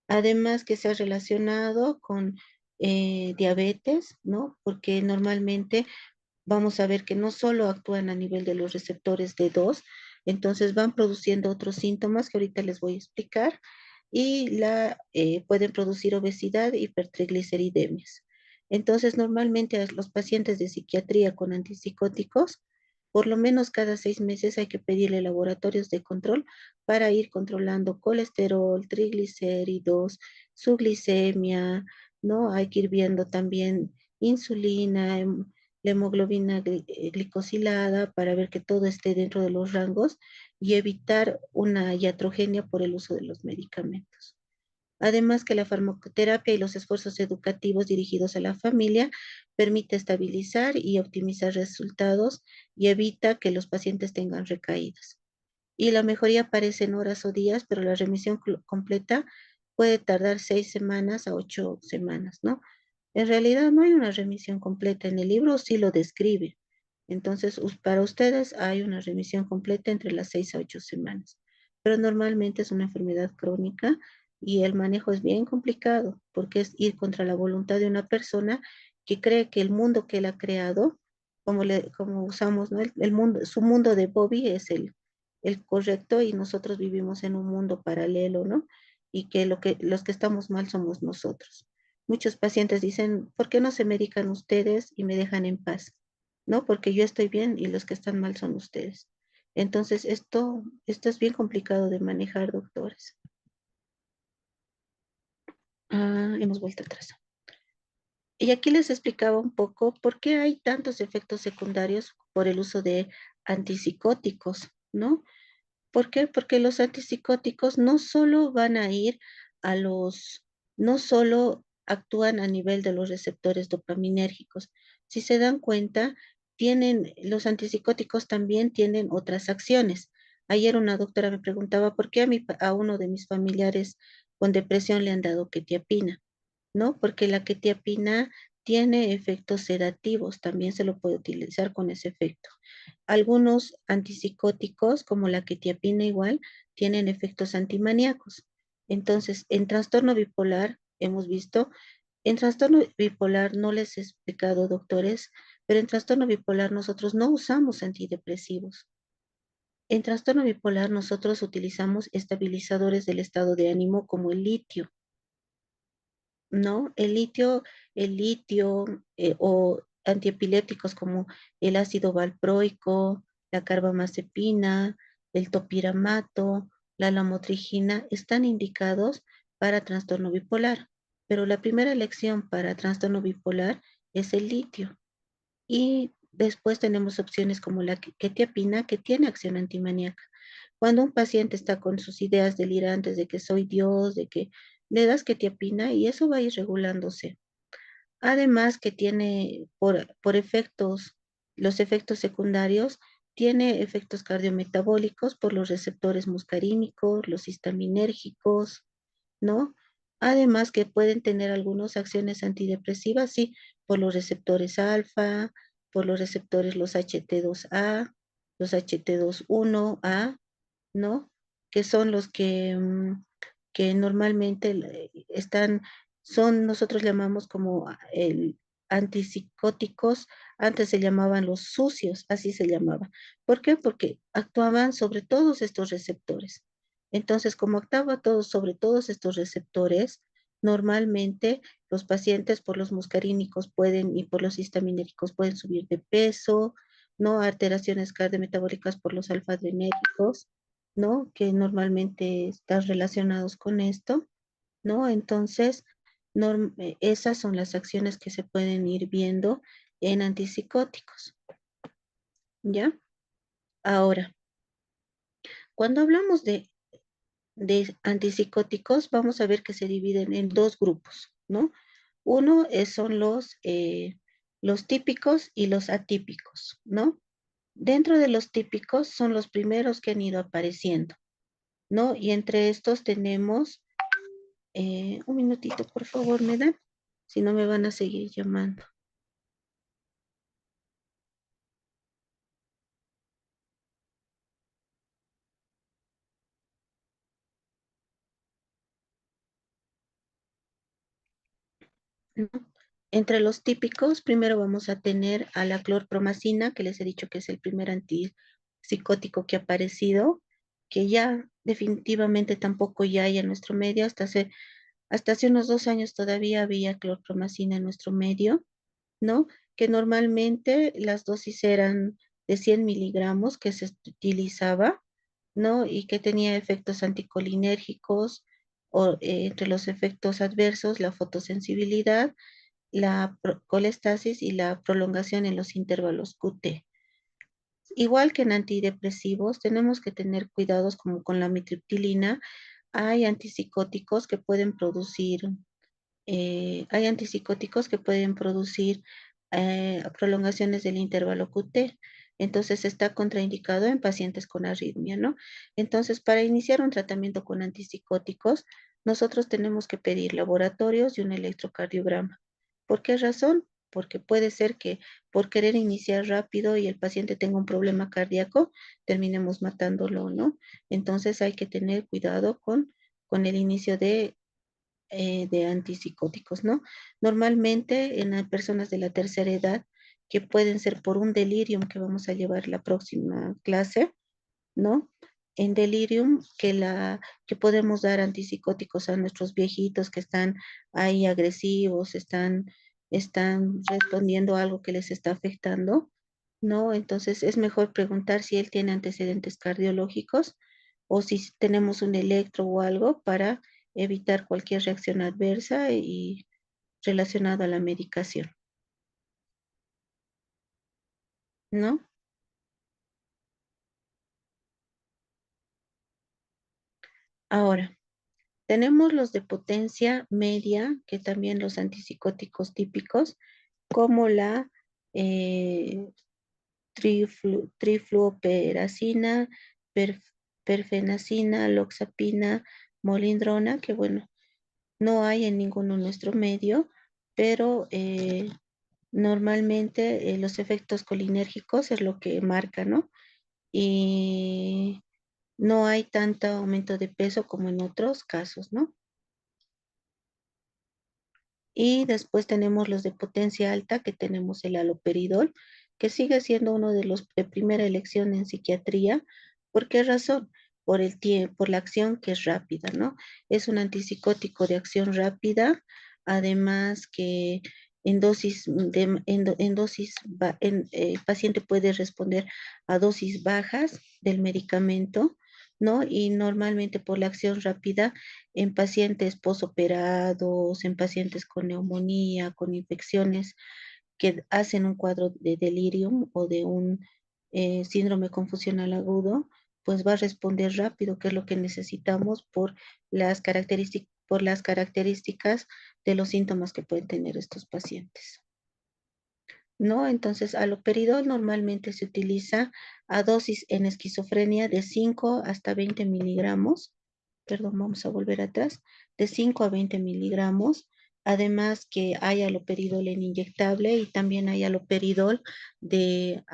Además que se ha relacionado con diabetes, ¿no? Porque normalmente vamos a ver que no solo actúan a nivel de los receptores de 2, entonces van produciendo otros síntomas que ahorita les voy a explicar y pueden producir obesidad, hipertrigliceridemias. Entonces, normalmente a los pacientes de psiquiatría con antipsicóticos, por lo menos cada 6 meses hay que pedirle laboratorios de control para ir controlando colesterol, triglicéridos, su glicemia, ¿no? Hay que ir viendo también insulina, la hemoglobina glicosilada para ver que todo esté dentro de los rangos y evitar una iatrogenia por el uso de los medicamentos. Además que la farmacoterapia y los esfuerzos educativos dirigidos a la familia permite estabilizar y optimizar resultados y evita que los pacientes tengan recaídas. Y la mejoría aparece en horas o días, pero la remisión completa puede tardar 6 semanas a 8 semanas, ¿no? En realidad no hay una remisión completa. En el libro sí lo describe. Entonces, para ustedes hay una remisión completa entre las 6 a 8 semanas. Pero normalmente es una enfermedad crónica y el manejo es bien complicado porque es ir contra la voluntad de una persona que cree que el mundo que él ha creado, como usamos, ¿no? El mundo, su mundo de Bobby es el correcto y nosotros vivimos en un mundo paralelo, ¿no? Y que los que estamos mal somos nosotros. Muchos pacientes dicen, ¿por qué no se medican ustedes y me dejan en paz? ¿No? Porque yo estoy bien y los que están mal son ustedes. Entonces, esto es bien complicado de manejar, doctores. Hemos vuelto atrás. Y aquí les explicaba un poco por qué hay tantos efectos secundarios por el uso de antipsicóticos, ¿no? ¿Por qué? Porque los antipsicóticos no solo van a ir a no solo actúan a nivel de los receptores dopaminérgicos. Si se dan cuenta, los antipsicóticos también tienen otras acciones. Ayer una doctora me preguntaba por qué a uno de mis familiares con depresión le han dado quetiapina, ¿no? Porque la quetiapina tiene efectos sedativos, también se lo puede utilizar con ese efecto. Algunos antipsicóticos, como la quetiapina igual, tienen efectos antimaníacos. Entonces, en trastorno bipolar, hemos visto, en trastorno bipolar no les he explicado, doctores, pero en trastorno bipolar nosotros no usamos antidepresivos. En trastorno bipolar nosotros utilizamos estabilizadores del estado de ánimo como el litio, ¿no? El litio o antiepilépticos como el ácido valproico, la carbamazepina, el topiramato, la lamotrigina están indicados para trastorno bipolar, pero la primera elección para trastorno bipolar es el litio. Y después tenemos opciones como la quetiapina, que tiene acción antimaníaca. Cuando un paciente está con sus ideas delirantes de que soy Dios, de que le das quetiapina y eso va a ir regulándose. Además que tiene por efectos, los efectos secundarios, tiene efectos cardiometabólicos por los receptores muscarínicos, los histaminérgicos, ¿no? Además que pueden tener algunas acciones antidepresivas, sí, por los receptores alfa, por los receptores los HT2A, los HT21A, ¿no? Que son los que normalmente nosotros llamamos como el antipsicóticos, antes se llamaban los sucios, así se llamaba. ¿Por qué? Porque actuaban sobre todos estos receptores. Entonces, como actuaba sobre todos estos receptores, normalmente los pacientes por los muscarínicos y por los histaminérgicos pueden subir de peso, ¿no? Alteraciones cardiometabólicas por los alfa-adrenérgicos, ¿no? Que normalmente están relacionados con esto, ¿no? Entonces, esas son las acciones que se pueden ir viendo en antipsicóticos, ¿ya? Ahora, cuando hablamos de antipsicóticos, vamos a ver que se dividen en dos grupos, ¿no? Uno son los típicos y los atípicos, ¿no? Dentro de los típicos son los primeros que han ido apareciendo, ¿no? Y entre estos tenemos, un minutito, por favor, ¿me dan? Si no me van a seguir llamando. ¿No? Entre los típicos, primero vamos a tener a la clorpromacina, que les he dicho que es el primer antipsicótico que ha aparecido, que ya definitivamente tampoco ya hay en nuestro medio. Hasta hace unos 2 años todavía había clorpromacina en nuestro medio, ¿no? Que normalmente las dosis eran de 100 miligramos que se utilizaba, ¿no? Y que tenía efectos anticolinérgicos, o entre los efectos adversos, la fotosensibilidad, la colestasis y la prolongación en los intervalos QT. Igual que en antidepresivos, tenemos que tener cuidados como con la mitriptilina. Hay antipsicóticos que pueden producir prolongaciones del intervalo QT. Entonces está contraindicado en pacientes con arritmia, ¿no? Entonces, para iniciar un tratamiento con antipsicóticos, nosotros tenemos que pedir laboratorios y un electrocardiograma. ¿Por qué razón? Porque puede ser que por querer iniciar rápido y el paciente tenga un problema cardíaco, terminemos matándolo, ¿no? Entonces hay que tener cuidado con el inicio de antipsicóticos, ¿no? Normalmente en las personas de la tercera edad, que pueden ser por un delirium que vamos a llevar la próxima clase, ¿no? En delirium que podemos dar antipsicóticos a nuestros viejitos que están ahí agresivos, están respondiendo a algo que les está afectando, ¿no? Entonces es mejor preguntar si él tiene antecedentes cardiológicos o si tenemos un electro o algo para evitar cualquier reacción adversa y relacionada a la medicación, ¿no? Ahora, tenemos los de potencia media, que también los antipsicóticos típicos, como la eh, trifluoperacina, perfenacina, loxapina, molindrona, que bueno, no hay en ninguno nuestro medio, pero normalmente los efectos colinérgicos es lo que marca, ¿no? Y no hay tanto aumento de peso como en otros casos, ¿no? Y después tenemos los de potencia alta, que tenemos el haloperidol, que sigue siendo uno de los de primera elección en psiquiatría. ¿Por qué razón? Por el tiempo, por la acción que es rápida, ¿no? Es un antipsicótico de acción rápida, además que en dosis, el paciente puede responder a dosis bajas del medicamento, ¿no? Y normalmente por la acción rápida en pacientes posoperados, en pacientes con neumonía, con infecciones que hacen un cuadro de delirium o de un síndrome confusional agudo, pues va a responder rápido, que es lo que necesitamos por las características de los síntomas que pueden tener estos pacientes. ¿No? Entonces, haloperidol normalmente se utiliza a dosis en esquizofrenia de 5 hasta 20 miligramos. Perdón, vamos a volver atrás, de 5 a 20 miligramos. Además que hay haloperidol en inyectable y también hay haloperidol de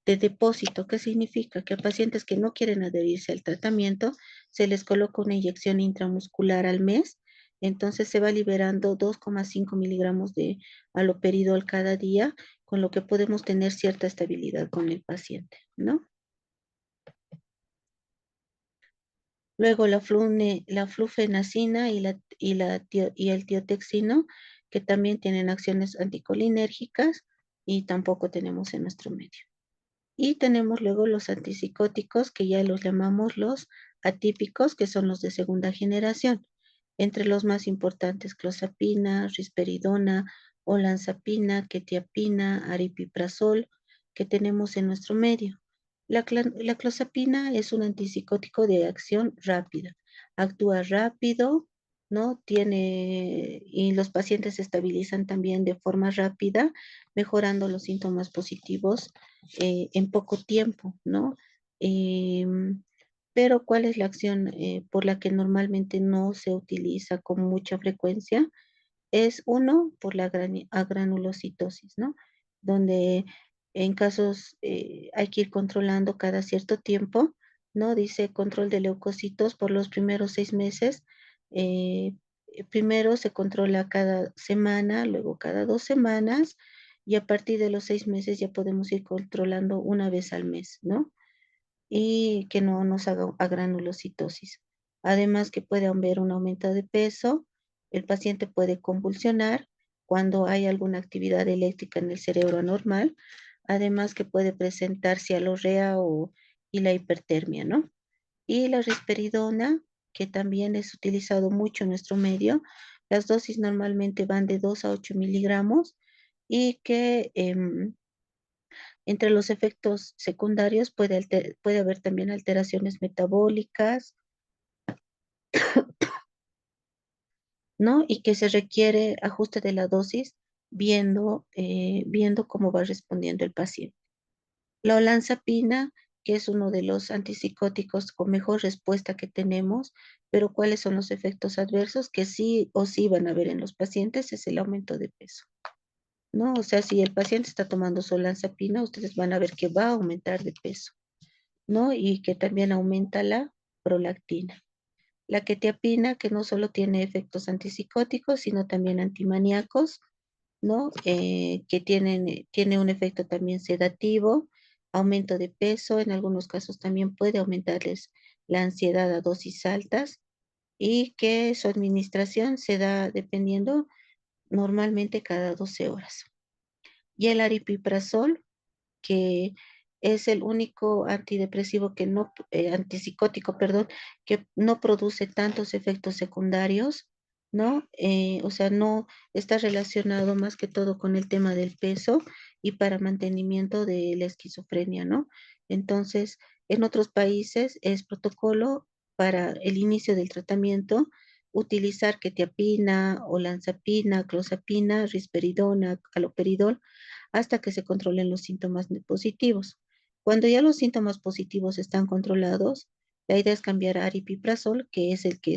depósito. ¿Qué significa? Que a pacientes que no quieren adherirse al tratamiento se les coloca una inyección intramuscular al mes. Entonces se va liberando 2,5 miligramos de haloperidol cada día, con lo que podemos tener cierta estabilidad con el paciente, ¿no? Luego la flufenacina y el tiotexino, que también tienen acciones anticolinérgicas y tampoco tenemos en nuestro medio. Y tenemos luego los antipsicóticos, que ya los llamamos los atípicos, que son los de segunda generación. Entre los más importantes, clozapina, risperidona, olanzapina, quetiapina, aripiprazol, que tenemos en nuestro medio. La clozapina es un antipsicótico de acción rápida. Actúa rápido, ¿no? Y los pacientes se estabilizan también de forma rápida, mejorando los síntomas positivos en poco tiempo, ¿no? Pero ¿cuál es la acción por la que normalmente no se utiliza con mucha frecuencia? Es uno, por la agranulocitosis, ¿no? Donde en casos hay que ir controlando cada cierto tiempo, ¿no? Dice control de leucocitos por los primeros 6 meses. eh, Primero se controla cada semana, luego cada 2 semanas, y a partir de los 6 meses ya podemos ir controlando una vez al mes, ¿no? Y que no nos haga agranulocitosis. Además que puede haber un aumento de peso, el paciente puede convulsionar cuando hay alguna actividad eléctrica en el cerebro anormal, además que puede presentar cialorrea y la hipertermia, ¿no? Y la risperidona, que también es utilizado mucho en nuestro medio, las dosis normalmente van de 2 a 8 miligramos y que entre los efectos secundarios puede haber también alteraciones metabólicas, ¿no? Y que se requiere ajuste de la dosis viendo cómo va respondiendo el paciente. La olanzapina, que es uno de los antipsicóticos con mejor respuesta que tenemos, pero ¿cuáles son los efectos adversos que sí o sí van a haber en los pacientes? Es el aumento de peso, ¿no? O sea, si el paciente está tomando su olanzapina, ustedes van a ver que va a aumentar de peso, ¿no? Y que también aumenta la prolactina. La quetiapina, que no solo tiene efectos antipsicóticos, sino también antimaníacos, ¿no? Tiene un efecto también sedativo, aumento de peso, en algunos casos también puede aumentarles la ansiedad a dosis altas y que su administración se da dependiendo normalmente cada 12 horas. Y el aripiprazol, que es el único antidepresivo antipsicótico, perdón, que no produce tantos efectos secundarios, ¿no? O sea, no está relacionado más que todo con el tema del peso y para mantenimiento de la esquizofrenia, ¿no? Entonces, en otros países es protocolo para el inicio del tratamiento utilizar quetiapina, olanzapina, clozapina, risperidona, haloperidol, hasta que se controlen los síntomas positivos. Cuando ya los síntomas positivos están controlados, la idea es cambiar a aripiprazol, que es el que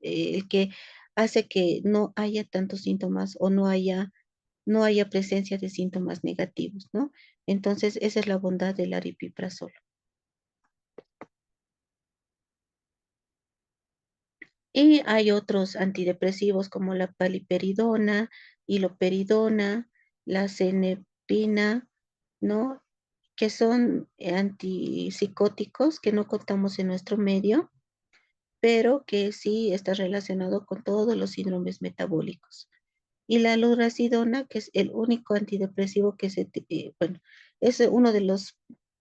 el que hace que no haya tantos síntomas o no haya presencia de síntomas negativos, ¿no? Entonces, esa es la bondad del aripiprazol. Y hay otros antidepresivos como la paliperidona, iloperidona, la cenepina, ¿no? Que son antipsicóticos que no contamos en nuestro medio, pero que sí está relacionado con todos los síndromes metabólicos. Y la lurasidona, que es el único antidepresivo que bueno, es uno de los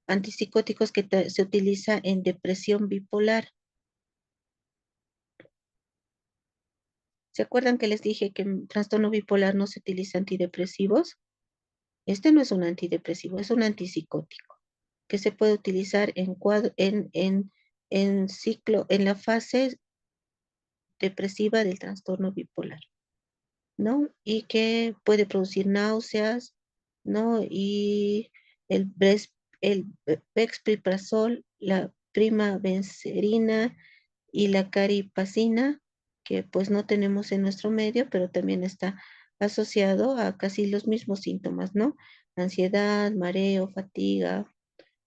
antipsicóticos que se utiliza en depresión bipolar. ¿Se acuerdan que les dije que en trastorno bipolar no se utiliza antidepresivos? Este no es un antidepresivo, es un antipsicótico que se puede utilizar en ciclo, en la fase depresiva del trastorno bipolar, ¿no? Y que puede producir náuseas, ¿no? Y el pexpiprazol, la primabencerina y la caripacina, que pues no tenemos en nuestro medio, pero también está asociado a casi los mismos síntomas, ¿no? Ansiedad, mareo, fatiga,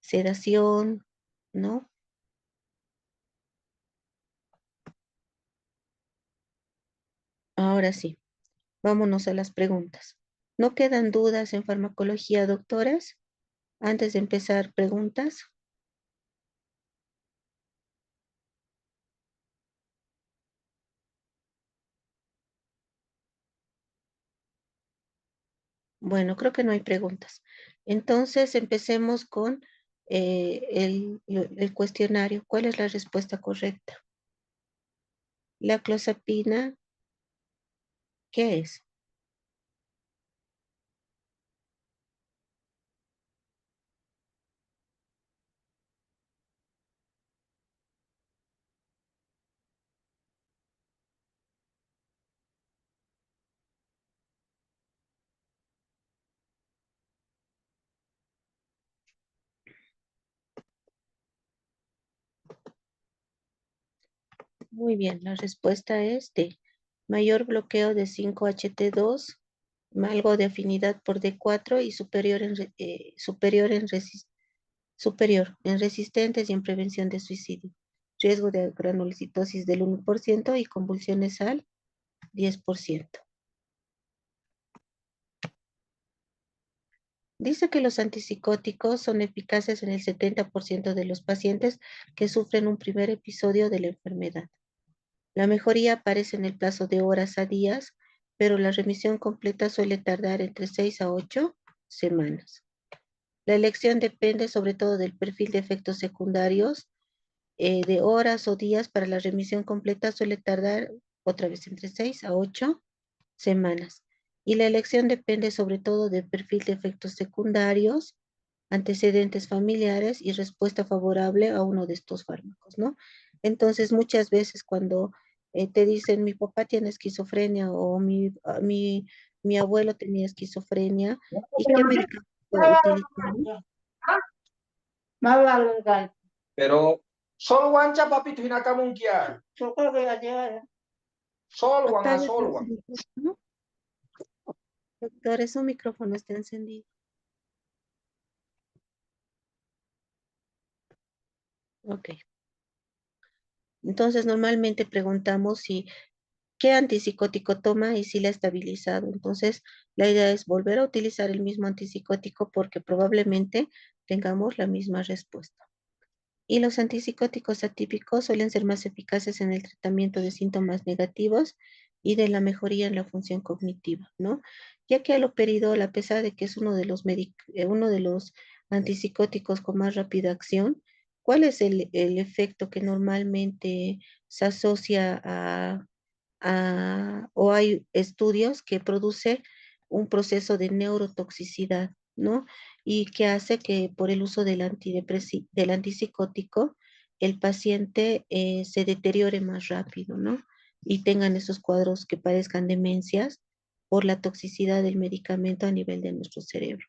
sedación, ¿no? Ahora sí, vámonos a las preguntas. ¿No quedan dudas en farmacología, doctoras? Antes de empezar, preguntas. Bueno, creo que no hay preguntas. Entonces, empecemos con el cuestionario. ¿Cuál es la respuesta correcta? La clozapina, ¿qué es? Muy bien, la respuesta es D. Mayor bloqueo de 5-HT2, algo de afinidad por D4 y superior en resistentes y en prevención de suicidio. Riesgo de granulocitosis del 1% y convulsiones al 10%. Dice que los antipsicóticos son eficaces en el 70% de los pacientes que sufren un primer episodio de la enfermedad. La mejoría aparece en el plazo de horas a días, pero la remisión completa suele tardar entre 6 a 8 semanas. La elección depende sobre todo del perfil de efectos secundarios, de horas o días para la remisión completa suele tardar otra vez entre 6 a 8 semanas. Y la elección depende sobre todo del perfil de efectos secundarios, antecedentes familiares y respuesta favorable a uno de estos fármacos, ¿no? Entonces, muchas veces cuando te dicen mi papá tiene esquizofrenia o mi abuelo tenía esquizofrenia, ¿y qué medicamento utilizaron? Pero solo wancha papi tunakamunkia. Solo wan Apague solo su wan. micrófono. Doctor, su micrófono está encendido. Ok. Entonces, normalmente preguntamos si qué antipsicótico toma y si le ha estabilizado. Entonces, la idea es volver a utilizar el mismo antipsicótico porque probablemente tengamos la misma respuesta. Y los antipsicóticos atípicos suelen ser más eficaces en el tratamiento de síntomas negativos y de la mejoría en la función cognitiva, ¿no? Ya que aloperidol, a pesar de que es uno de los antipsicóticos con más rápida acción, ¿cuál es el efecto que normalmente se asocia o hay estudios que produce un proceso de neurotoxicidad, ¿no? Y que hace que por el uso del antipsicótico el paciente se deteriore más rápido, ¿no? Y tengan esos cuadros que parezcan demencias por la toxicidad del medicamento a nivel de nuestro cerebro.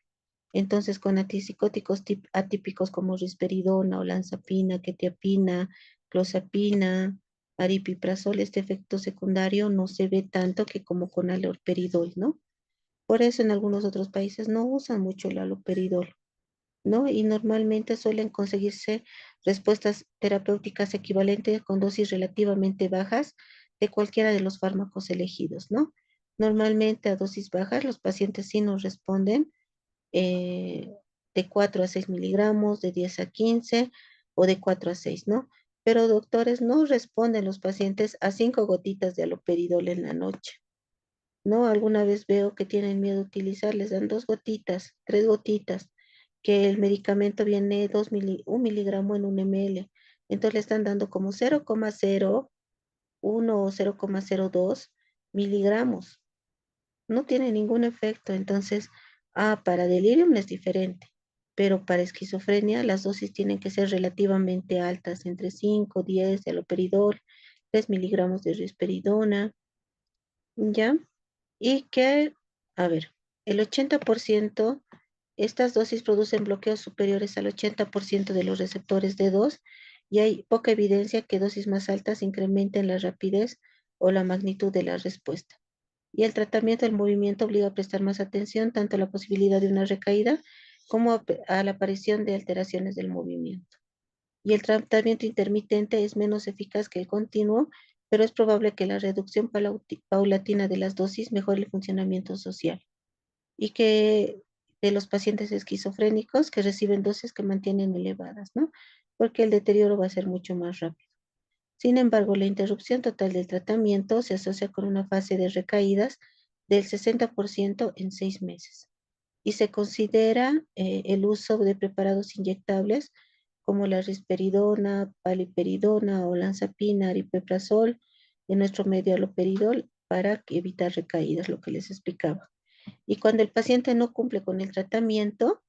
Entonces, con antipsicóticos atípicos como risperidona, olanzapina, quetiapina, clozapina, aripiprazol, este efecto secundario no se ve tanto que como con aloperidol, ¿no? Por eso en algunos otros países no usan mucho el aloperidol, ¿no? Y normalmente suelen conseguirse respuestas terapéuticas equivalentes con dosis relativamente bajas de cualquiera de los fármacos elegidos, ¿no? Normalmente a dosis bajas los pacientes sí nos responden eh, de 4 a 6 miligramos, de 10 a 15 o de 4 a 6, ¿no? Pero doctores, no responden los pacientes a 5 gotitas de aloperidol en la noche, ¿no? Alguna vez veo que tienen miedo a utilizar, les dan 2 gotitas, 3 gotitas, que el medicamento viene 1 miligramo en 1 ml, entonces le están dando como 0,01 o 0,02 miligramos, no tiene ningún efecto. Entonces, para delirium es diferente, pero para esquizofrenia las dosis tienen que ser relativamente altas, entre 5, 10 de haloperidol, 3 miligramos de risperidona, ¿ya? Y que, a ver, el 80%, estas dosis producen bloqueos superiores al 80% de los receptores D2 y hay poca evidencia que dosis más altas incrementen la rapidez o la magnitud de la respuesta. Y el tratamiento del movimiento obliga a prestar más atención tanto a la posibilidad de una recaída como a la aparición de alteraciones del movimiento. Y el tratamiento intermitente es menos eficaz que el continuo, pero es probable que la reducción paulatina de las dosis mejore el funcionamiento social y que de los pacientes esquizofrénicos que reciben dosis que mantienen elevadas, ¿no? Porque el deterioro va a ser mucho más rápido. Sin embargo, la interrupción total del tratamiento se asocia con una fase de recaídas del 60% en 6 meses y se considera el uso de preparados inyectables como la risperidona, paliperidona, olanzapina, aripiprazol, en nuestro medio aloperidol para evitar recaídas, lo que les explicaba. Y cuando el paciente no cumple con el tratamiento,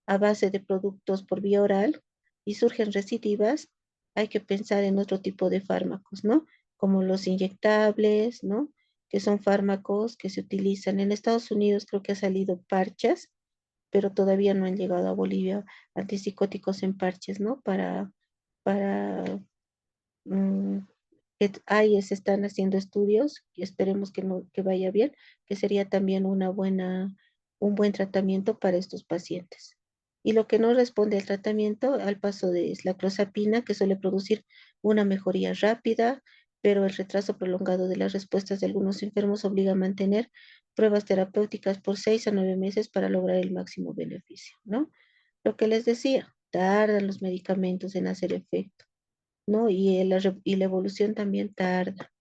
a base de productos por vía oral y surgen recidivas, hay que pensar en otro tipo de fármacos, ¿no? Como los inyectables, ¿no? Que son fármacos que se utilizan en Estados Unidos, creo que ha salido parches, pero todavía no han llegado a Bolivia, antipsicóticos en parches, ¿no? Para mm, ahí se están haciendo estudios y esperemos que, no, que vaya bien, que sería también un buen tratamiento para estos pacientes. Y lo que no responde al tratamiento, al paso de es la clozapina, que suele producir una mejoría rápida, pero el retraso prolongado de las respuestas de algunos enfermos obliga a mantener pruebas terapéuticas por 6 a 9 meses para lograr el máximo beneficio, ¿no? Lo que les decía, tardan los medicamentos en hacer efecto, ¿no? Y la evolución también tarda.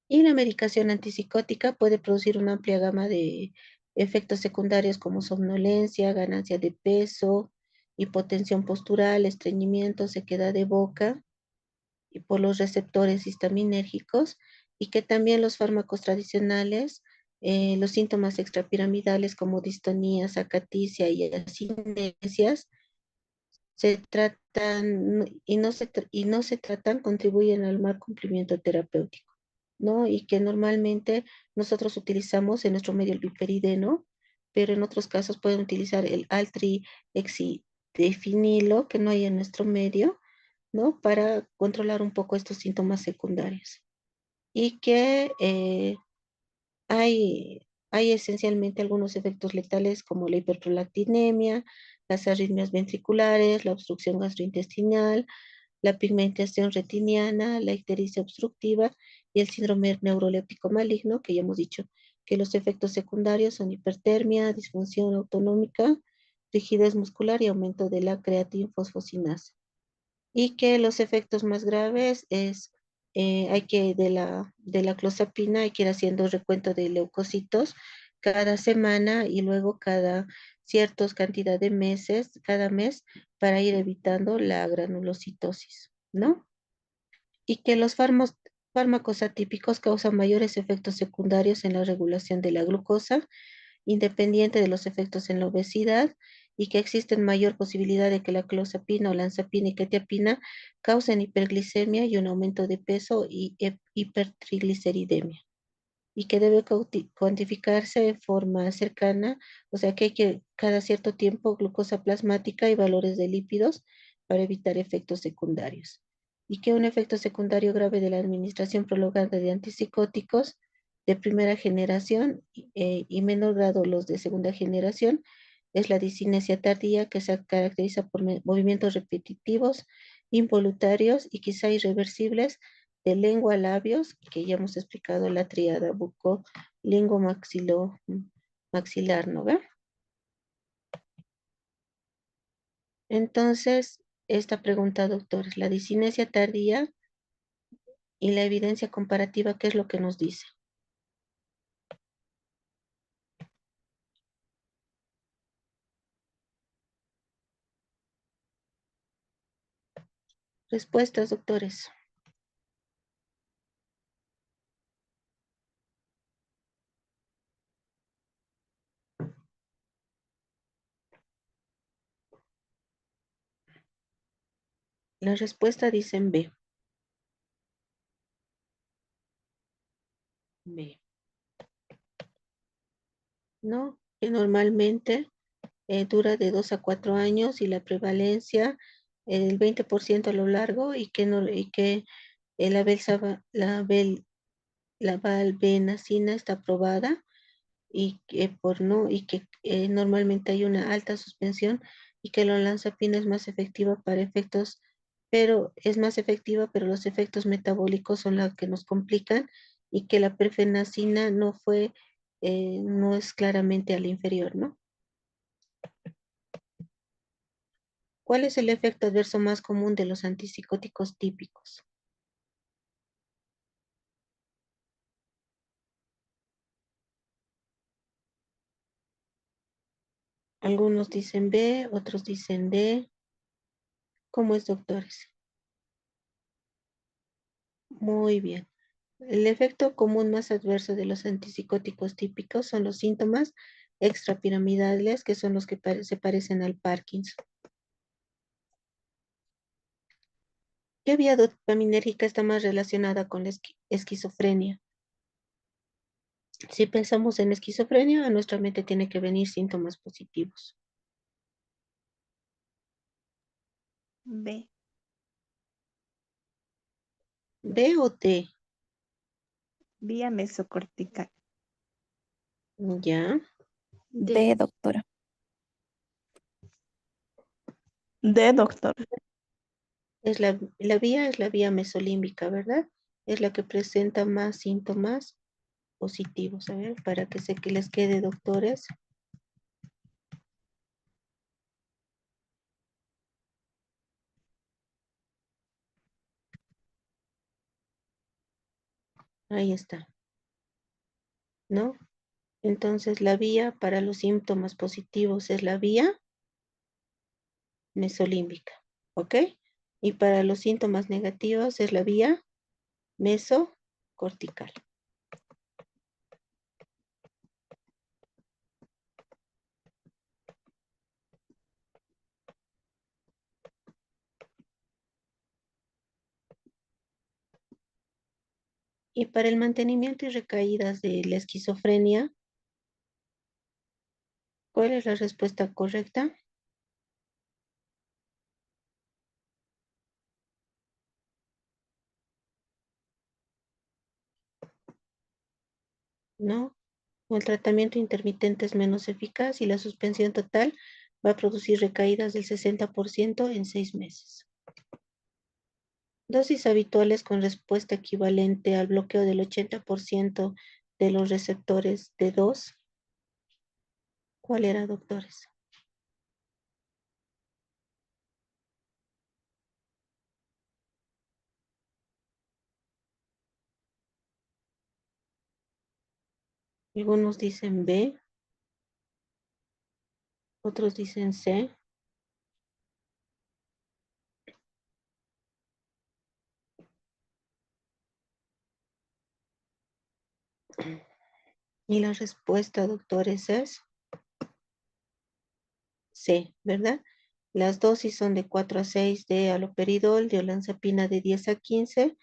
Y la medicación antipsicótica puede producir una amplia gama de efectos secundarios como somnolencia, ganancia de peso, hipotensión postural, estreñimiento, sequedad de boca y por los receptores histaminérgicos y que también los fármacos tradicionales, los síntomas extrapiramidales como distonías, acaticia y acinesias se tratan y no se tratan, contribuyen al mal cumplimiento terapéutico, ¿no? Y que normalmente nosotros utilizamos en nuestro medio el piperideno, pero en otros casos pueden utilizar el altridefinilo, que no hay en nuestro medio, ¿no? Para controlar un poco estos síntomas secundarios. Y que hay esencialmente algunos efectos letales como la hiperprolactinemia, las arritmias ventriculares, la obstrucción gastrointestinal, la pigmentación retiniana, la ictericia obstructiva y el síndrome neuroléptico maligno, que ya hemos dicho que los efectos secundarios son hipertermia, disfunción autonómica, rigidez muscular y aumento de la creatinfosfocinasa y que los efectos más graves es, de la clozapina hay que ir haciendo recuento de leucocitos cada semana y luego cada cierta cantidad de meses, cada mes, para ir evitando la granulocitosis, ¿no? Y que los fármacos atípicos causan mayores efectos secundarios en la regulación de la glucosa, independiente de los efectos en la obesidad, y que existe mayor posibilidad de que la clozapina, olanzapina y quetiapina causen hiperglicemia y un aumento de peso y hipertrigliceridemia. y que debe cuantificarse de forma cercana, o sea que hay que cada cierto tiempo glucosa plasmática y valores de lípidos para evitar efectos secundarios. Y que un efecto secundario grave de la administración prolongada de antipsicóticos de primera generación y menor grado los de segunda generación es la discinesia tardía, que se caracteriza por movimientos repetitivos, involuntarios y quizá irreversibles de lengua, labios, que ya hemos explicado la tríada buco, lengua, maxilar, ¿no ve? Entonces, esta pregunta, doctores, la discinesia tardía y la evidencia comparativa, ¿qué es lo que nos dice? Respuestas, doctores. La respuesta dicen B. B. ¿No? Que normalmente dura de 2 a 4 años y la prevalencia el 20% a lo largo y que, no, y que la valbenacina está aprobada y que por no, y que normalmente hay una alta suspensión y que la olanzapina es más efectiva para efectos, pero es más efectiva, pero los efectos metabólicos son los que nos complican y que la perfenacina no es claramente a la inferior, ¿no? ¿Cuál es el efecto adverso más común de los antipsicóticos típicos? Algunos dicen B, otros dicen D. ¿Cómo es, doctores? Muy bien. El efecto común más adverso de los antipsicóticos típicos son los síntomas extrapiramidales, que son los que se parecen al Parkinson. ¿Qué vía dopaminérgica está más relacionada con la esquizofrenia? Si pensamos en esquizofrenia, a nuestra mente tiene que venir síntomas positivos. B. ¿B o D? Vía mesocortical. Ya. D, doctora. D, doctora. La vía es la vía mesolímbica, ¿verdad? Es la que presenta más síntomas positivos. A ver, para que les quede, doctores. Ahí está, ¿no? Entonces, la vía para los síntomas positivos es la vía mesolímbica, ¿ok? Y para los síntomas negativos es la vía mesocortical. Y para el mantenimiento y recaídas de la esquizofrenia, ¿cuál es la respuesta correcta? ¿No? O el tratamiento intermitente es menos eficaz y la suspensión total va a producir recaídas del 60% en 6 meses. Dosis habituales con respuesta equivalente al bloqueo del 80% de los receptores de 2. ¿Cuál era, doctores? Algunos dicen B, otros dicen C. Y la respuesta, doctores, es C, ¿verdad? Las dosis son de 4 a 6 de haloperidol, de olanzapina de 10 a 15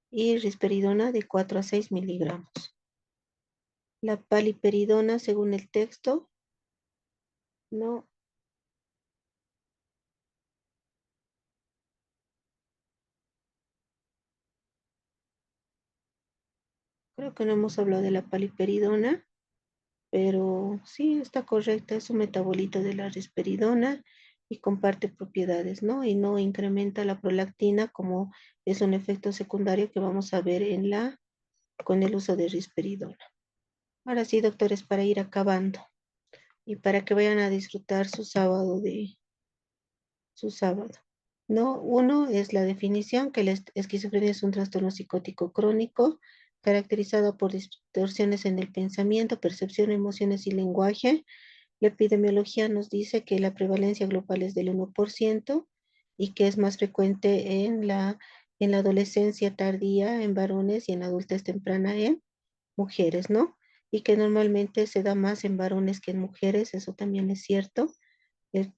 y risperidona de 4 a 6 miligramos. La paliperidona, según el texto, no. Creo que no hemos hablado de la paliperidona, pero sí está correcta, es un metabolito de la risperidona y comparte propiedades, ¿no? Y no incrementa la prolactina como es un efecto secundario que vamos a ver con el uso de risperidona. Ahora sí, doctores, para ir acabando y para que vayan a disfrutar su sábado. No, uno es la definición que la esquizofrenia es un trastorno psicótico crónico caracterizado por distorsiones en el pensamiento, percepción, emociones y lenguaje. La epidemiología nos dice que la prevalencia global es del 1% y que es más frecuente en la adolescencia tardía en varones y en adultez temprana en mujeres, ¿no? Y que normalmente se da más en varones que en mujeres, eso también es cierto.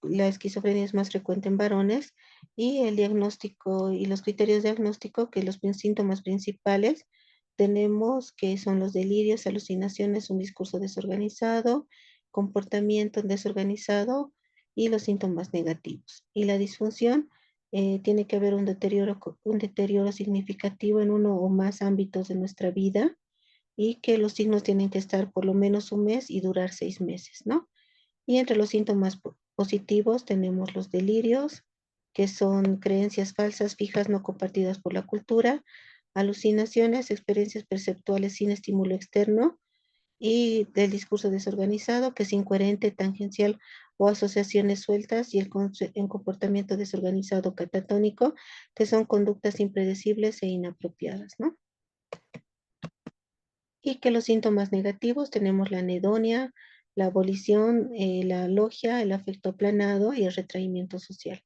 La esquizofrenia es más frecuente en varones y el diagnóstico y los criterios diagnósticos, que los síntomas principales tenemos que son los delirios, alucinaciones, un discurso desorganizado, comportamiento desorganizado y los síntomas negativos. Y la disfunción tiene que haber un deterioro significativo en uno o más ámbitos de nuestra vida y que los signos tienen que estar por lo menos un mes y durar 6 meses, ¿no? Y entre los síntomas positivos tenemos los delirios, que son creencias falsas, fijas, no compartidas por la cultura, alucinaciones, experiencias perceptuales sin estímulo externo, y del discurso desorganizado, que es incoherente, tangencial o asociaciones sueltas, y el comportamiento desorganizado catatónico, que son conductas impredecibles e inapropiadas, ¿no? Y que los síntomas negativos tenemos la anedonia, la abolición, la logia, el afecto aplanado y el retraimiento social.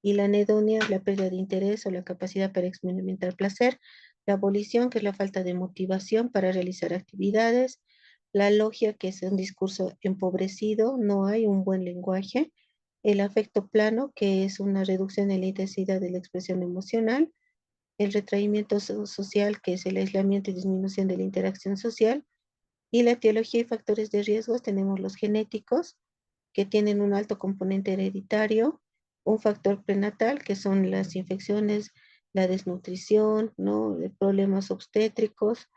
Y la anedonia es la pérdida de interés o la capacidad para experimentar placer, la abolición, que es la falta de motivación para realizar actividades, la logia, que es un discurso empobrecido, no hay un buen lenguaje, el afecto plano, que es una reducción en la intensidad de la expresión emocional, el retraimiento social, que es el aislamiento y disminución de la interacción social, y la etiología y factores de riesgos tenemos los genéticos, que tienen un alto componente hereditario, un factor prenatal, que son las infecciones, la desnutrición, ¿no? Problemas obstétricos,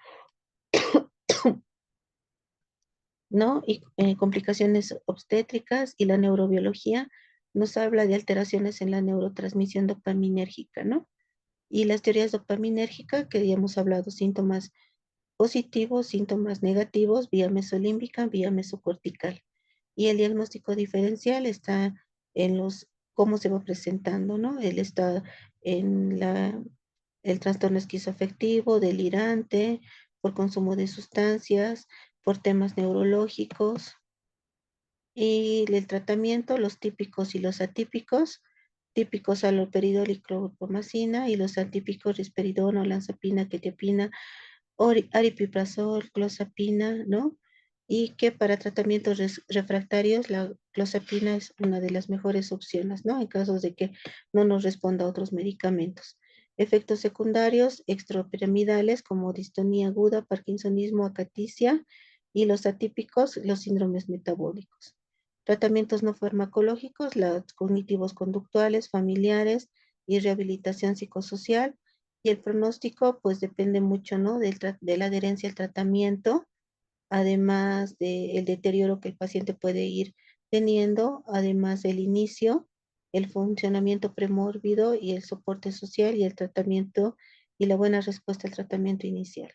¿no? Y complicaciones obstétricas, y la neurobiología nos habla de alteraciones en la neurotransmisión dopaminérgica, ¿no? Y las teorías dopaminérgicas, que ya hemos hablado, síntomas positivos, síntomas negativos, vía mesolímbica, vía mesocortical. Y el diagnóstico diferencial está en cómo se va presentando, ¿no? Él está en el trastorno esquizoafectivo, delirante, por consumo de sustancias, por temas neurológicos. Y el tratamiento, los típicos y los atípicos, típicos haloperidol y clorpromacina, y los atípicos risperidona, olanzapina, quetiapina, aripiprazol, clozapina, ¿no? Y que para tratamientos refractarios la clozapina es una de las mejores opciones, ¿no? En casos de que no nos responda a otros medicamentos. Efectos secundarios extrapiramidales como distonía aguda, parkinsonismo, acaticia, y los atípicos, los síndromes metabólicos. Tratamientos no farmacológicos, los cognitivos conductuales, familiares y rehabilitación psicosocial. Y el pronóstico, pues depende mucho, ¿no? De la adherencia al tratamiento, además del deterioro que el paciente puede ir teniendo, además del inicio, el funcionamiento premórbido y el soporte social y el tratamiento y la buena respuesta al tratamiento inicial.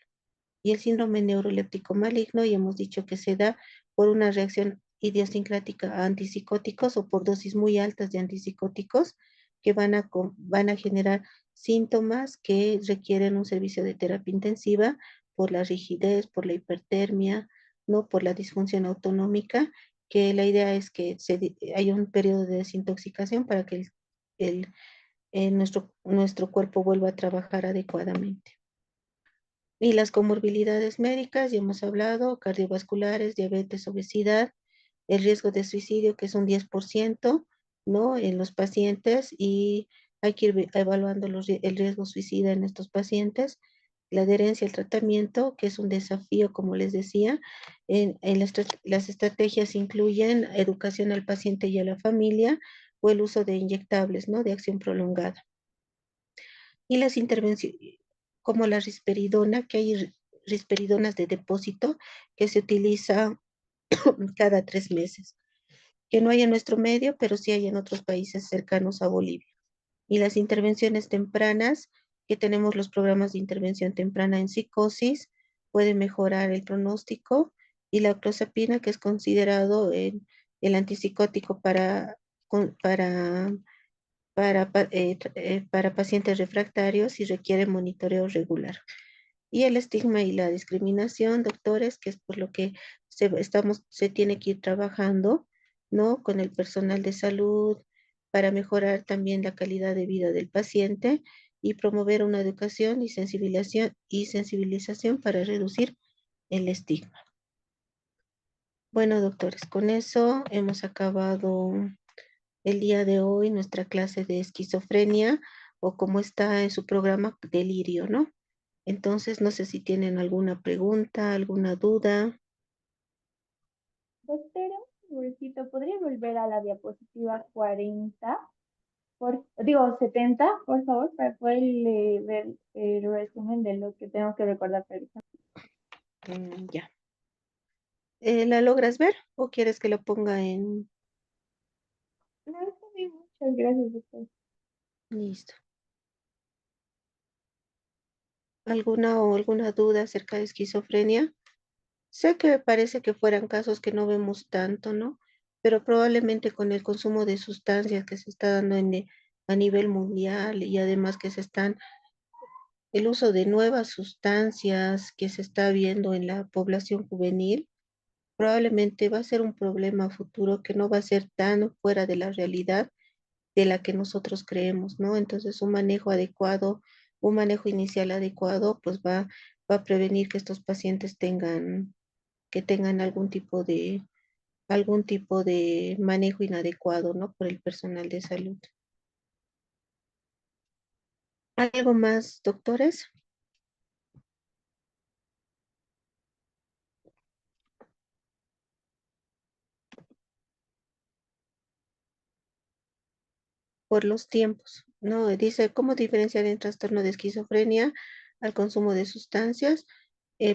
Y el síndrome neuroléptico maligno, ya hemos dicho que se da por una reacción idiosincrática a antipsicóticos o por dosis muy altas de antipsicóticos que van a generar síntomas que requieren un servicio de terapia intensiva por la rigidez, por la hipertermia, no por la disfunción autonómica, que la idea es que haya un periodo de desintoxicación para que nuestro cuerpo vuelva a trabajar adecuadamente. Y las comorbilidades médicas, ya hemos hablado, cardiovasculares, diabetes, obesidad, el riesgo de suicidio, que es un 10%, ¿no? En los pacientes, y hay que ir evaluando el riesgo suicida en estos pacientes, la adherencia al tratamiento, que es un desafío, como les decía. Las estrategias incluyen educación al paciente y a la familia o el uso de inyectables, ¿no? De acción prolongada. Y las intervenciones, como la risperidona, que hay risperidonas de depósito que se utiliza cada 3 meses, que no hay en nuestro medio, pero sí hay en otros países cercanos a Bolivia. Y las intervenciones tempranas, que tenemos los programas de intervención temprana en psicosis, puede mejorar el pronóstico, y la clozapina, que es considerado el antipsicótico para pacientes refractarios y requiere monitoreo regular. Y el estigma y la discriminación, doctores, que es por lo que se tiene que ir trabajando, ¿no? Con el personal de salud para mejorar también la calidad de vida del paciente y promover una educación y sensibilización para reducir el estigma. Bueno, doctores, con eso hemos acabado el día de hoy nuestra clase de esquizofrenia, o como está en su programa, delirio, ¿no? Entonces, no sé si tienen alguna pregunta, alguna duda. Doctora, un momentito, ¿podría volver a la diapositiva 40? 70, por favor, para poder ver el resumen de lo que tengo que recordar. Ya. ¿La logras ver o quieres que lo ponga en...? No, está bien, muchas gracias, doctor. Listo. ¿Alguna duda acerca de esquizofrenia? Sé que parece que fueran casos que no vemos tanto, ¿no? Pero probablemente con el consumo de sustancias que se está dando a nivel mundial, y además que el uso de nuevas sustancias que se está viendo en la población juvenil, probablemente va a ser un problema a futuro que no va a ser tan fuera de la realidad de la que nosotros creemos, ¿no? Entonces, un manejo adecuado, un manejo inicial adecuado, pues va a prevenir que estos pacientes tengan algún tipo de manejo inadecuado, ¿no? Por el personal de salud. ¿Algo más, doctores? Por los tiempos, ¿no? Dice, ¿cómo diferenciar el trastorno de esquizofrenia al consumo de sustancias?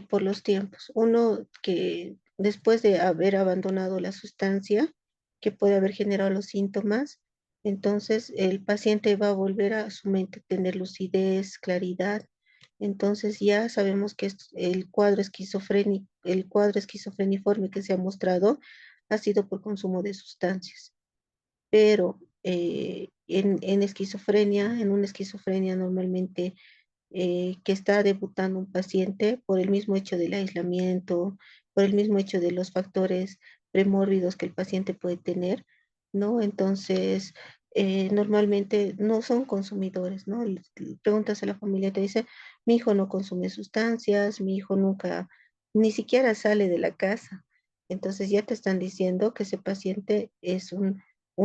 Por los tiempos. Uno, que después de haber abandonado la sustancia que puede haber generado los síntomas, entonces el paciente va a volver a su mente tener lucidez, claridad. Entonces ya sabemos que el cuadro esquizofreniforme que se ha mostrado ha sido por consumo de sustancias. Pero en una esquizofrenia normalmente, que está debutando un paciente, por el mismo hecho del aislamiento, por el mismo hecho de los factores premórbidos que el paciente puede tener, ¿no? Entonces, normalmente no son consumidores, ¿no? Preguntas a la familia, te dice, mi hijo no consume sustancias, mi hijo nunca, ni siquiera sale de la casa. Entonces ya te están diciendo que ese paciente es un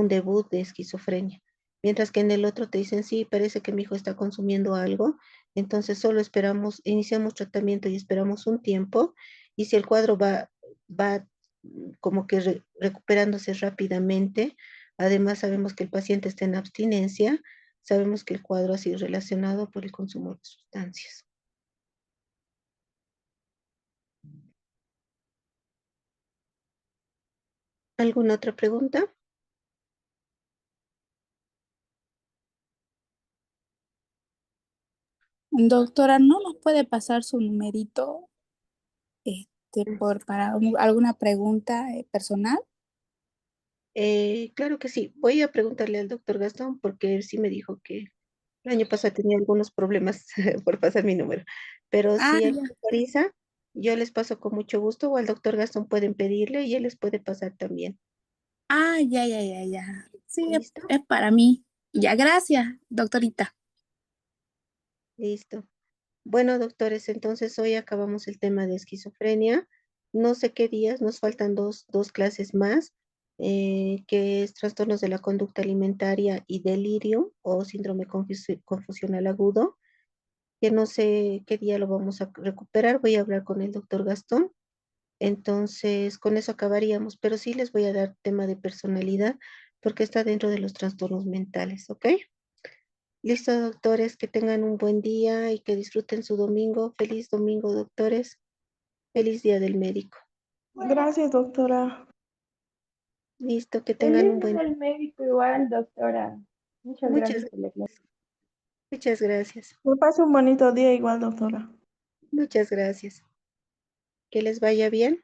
debut de esquizofrenia. Mientras que en el otro te dicen, sí, parece que mi hijo está consumiendo algo, entonces solo iniciamos tratamiento y esperamos un tiempo, y si el cuadro va como que recuperándose rápidamente, además sabemos que el paciente está en abstinencia, sabemos que el cuadro ha sido relacionado por el consumo de sustancias. ¿Alguna otra pregunta? Doctora, ¿no nos puede pasar su numerito para alguna pregunta personal? Claro que sí. Voy a preguntarle al doctor Gastón, porque él sí me dijo que el año pasado tenía algunos problemas por pasar mi número. Pero Ah, si él ya. autoriza, yo les paso con mucho gusto, o al doctor Gastón pueden pedirle y él les puede pasar también. Ah, ya, ya, ya, ya. Sí, ¿Listo? es para mí. Ya, gracias, doctorita. Listo. Bueno, doctores, entonces hoy acabamos el tema de esquizofrenia. No sé qué días, nos faltan dos clases más, que es trastornos de la conducta alimentaria y delirio o síndrome confusional agudo. Ya no sé qué día lo vamos a recuperar. Voy a hablar con el doctor Gastón. Entonces, con eso acabaríamos, pero sí les voy a dar tema de personalidad porque está dentro de los trastornos mentales, ¿ok? Listo, doctores, que tengan un buen día y que disfruten su domingo. Feliz domingo, doctores. Feliz día del médico. Gracias, doctora. Listo, que tengan un Feliz buen día día. del médico igual, doctora. Muchas Muchas, gracias por la clase. muchas gracias. Me pase un bonito día igual, doctora. Muchas gracias. Que les vaya bien.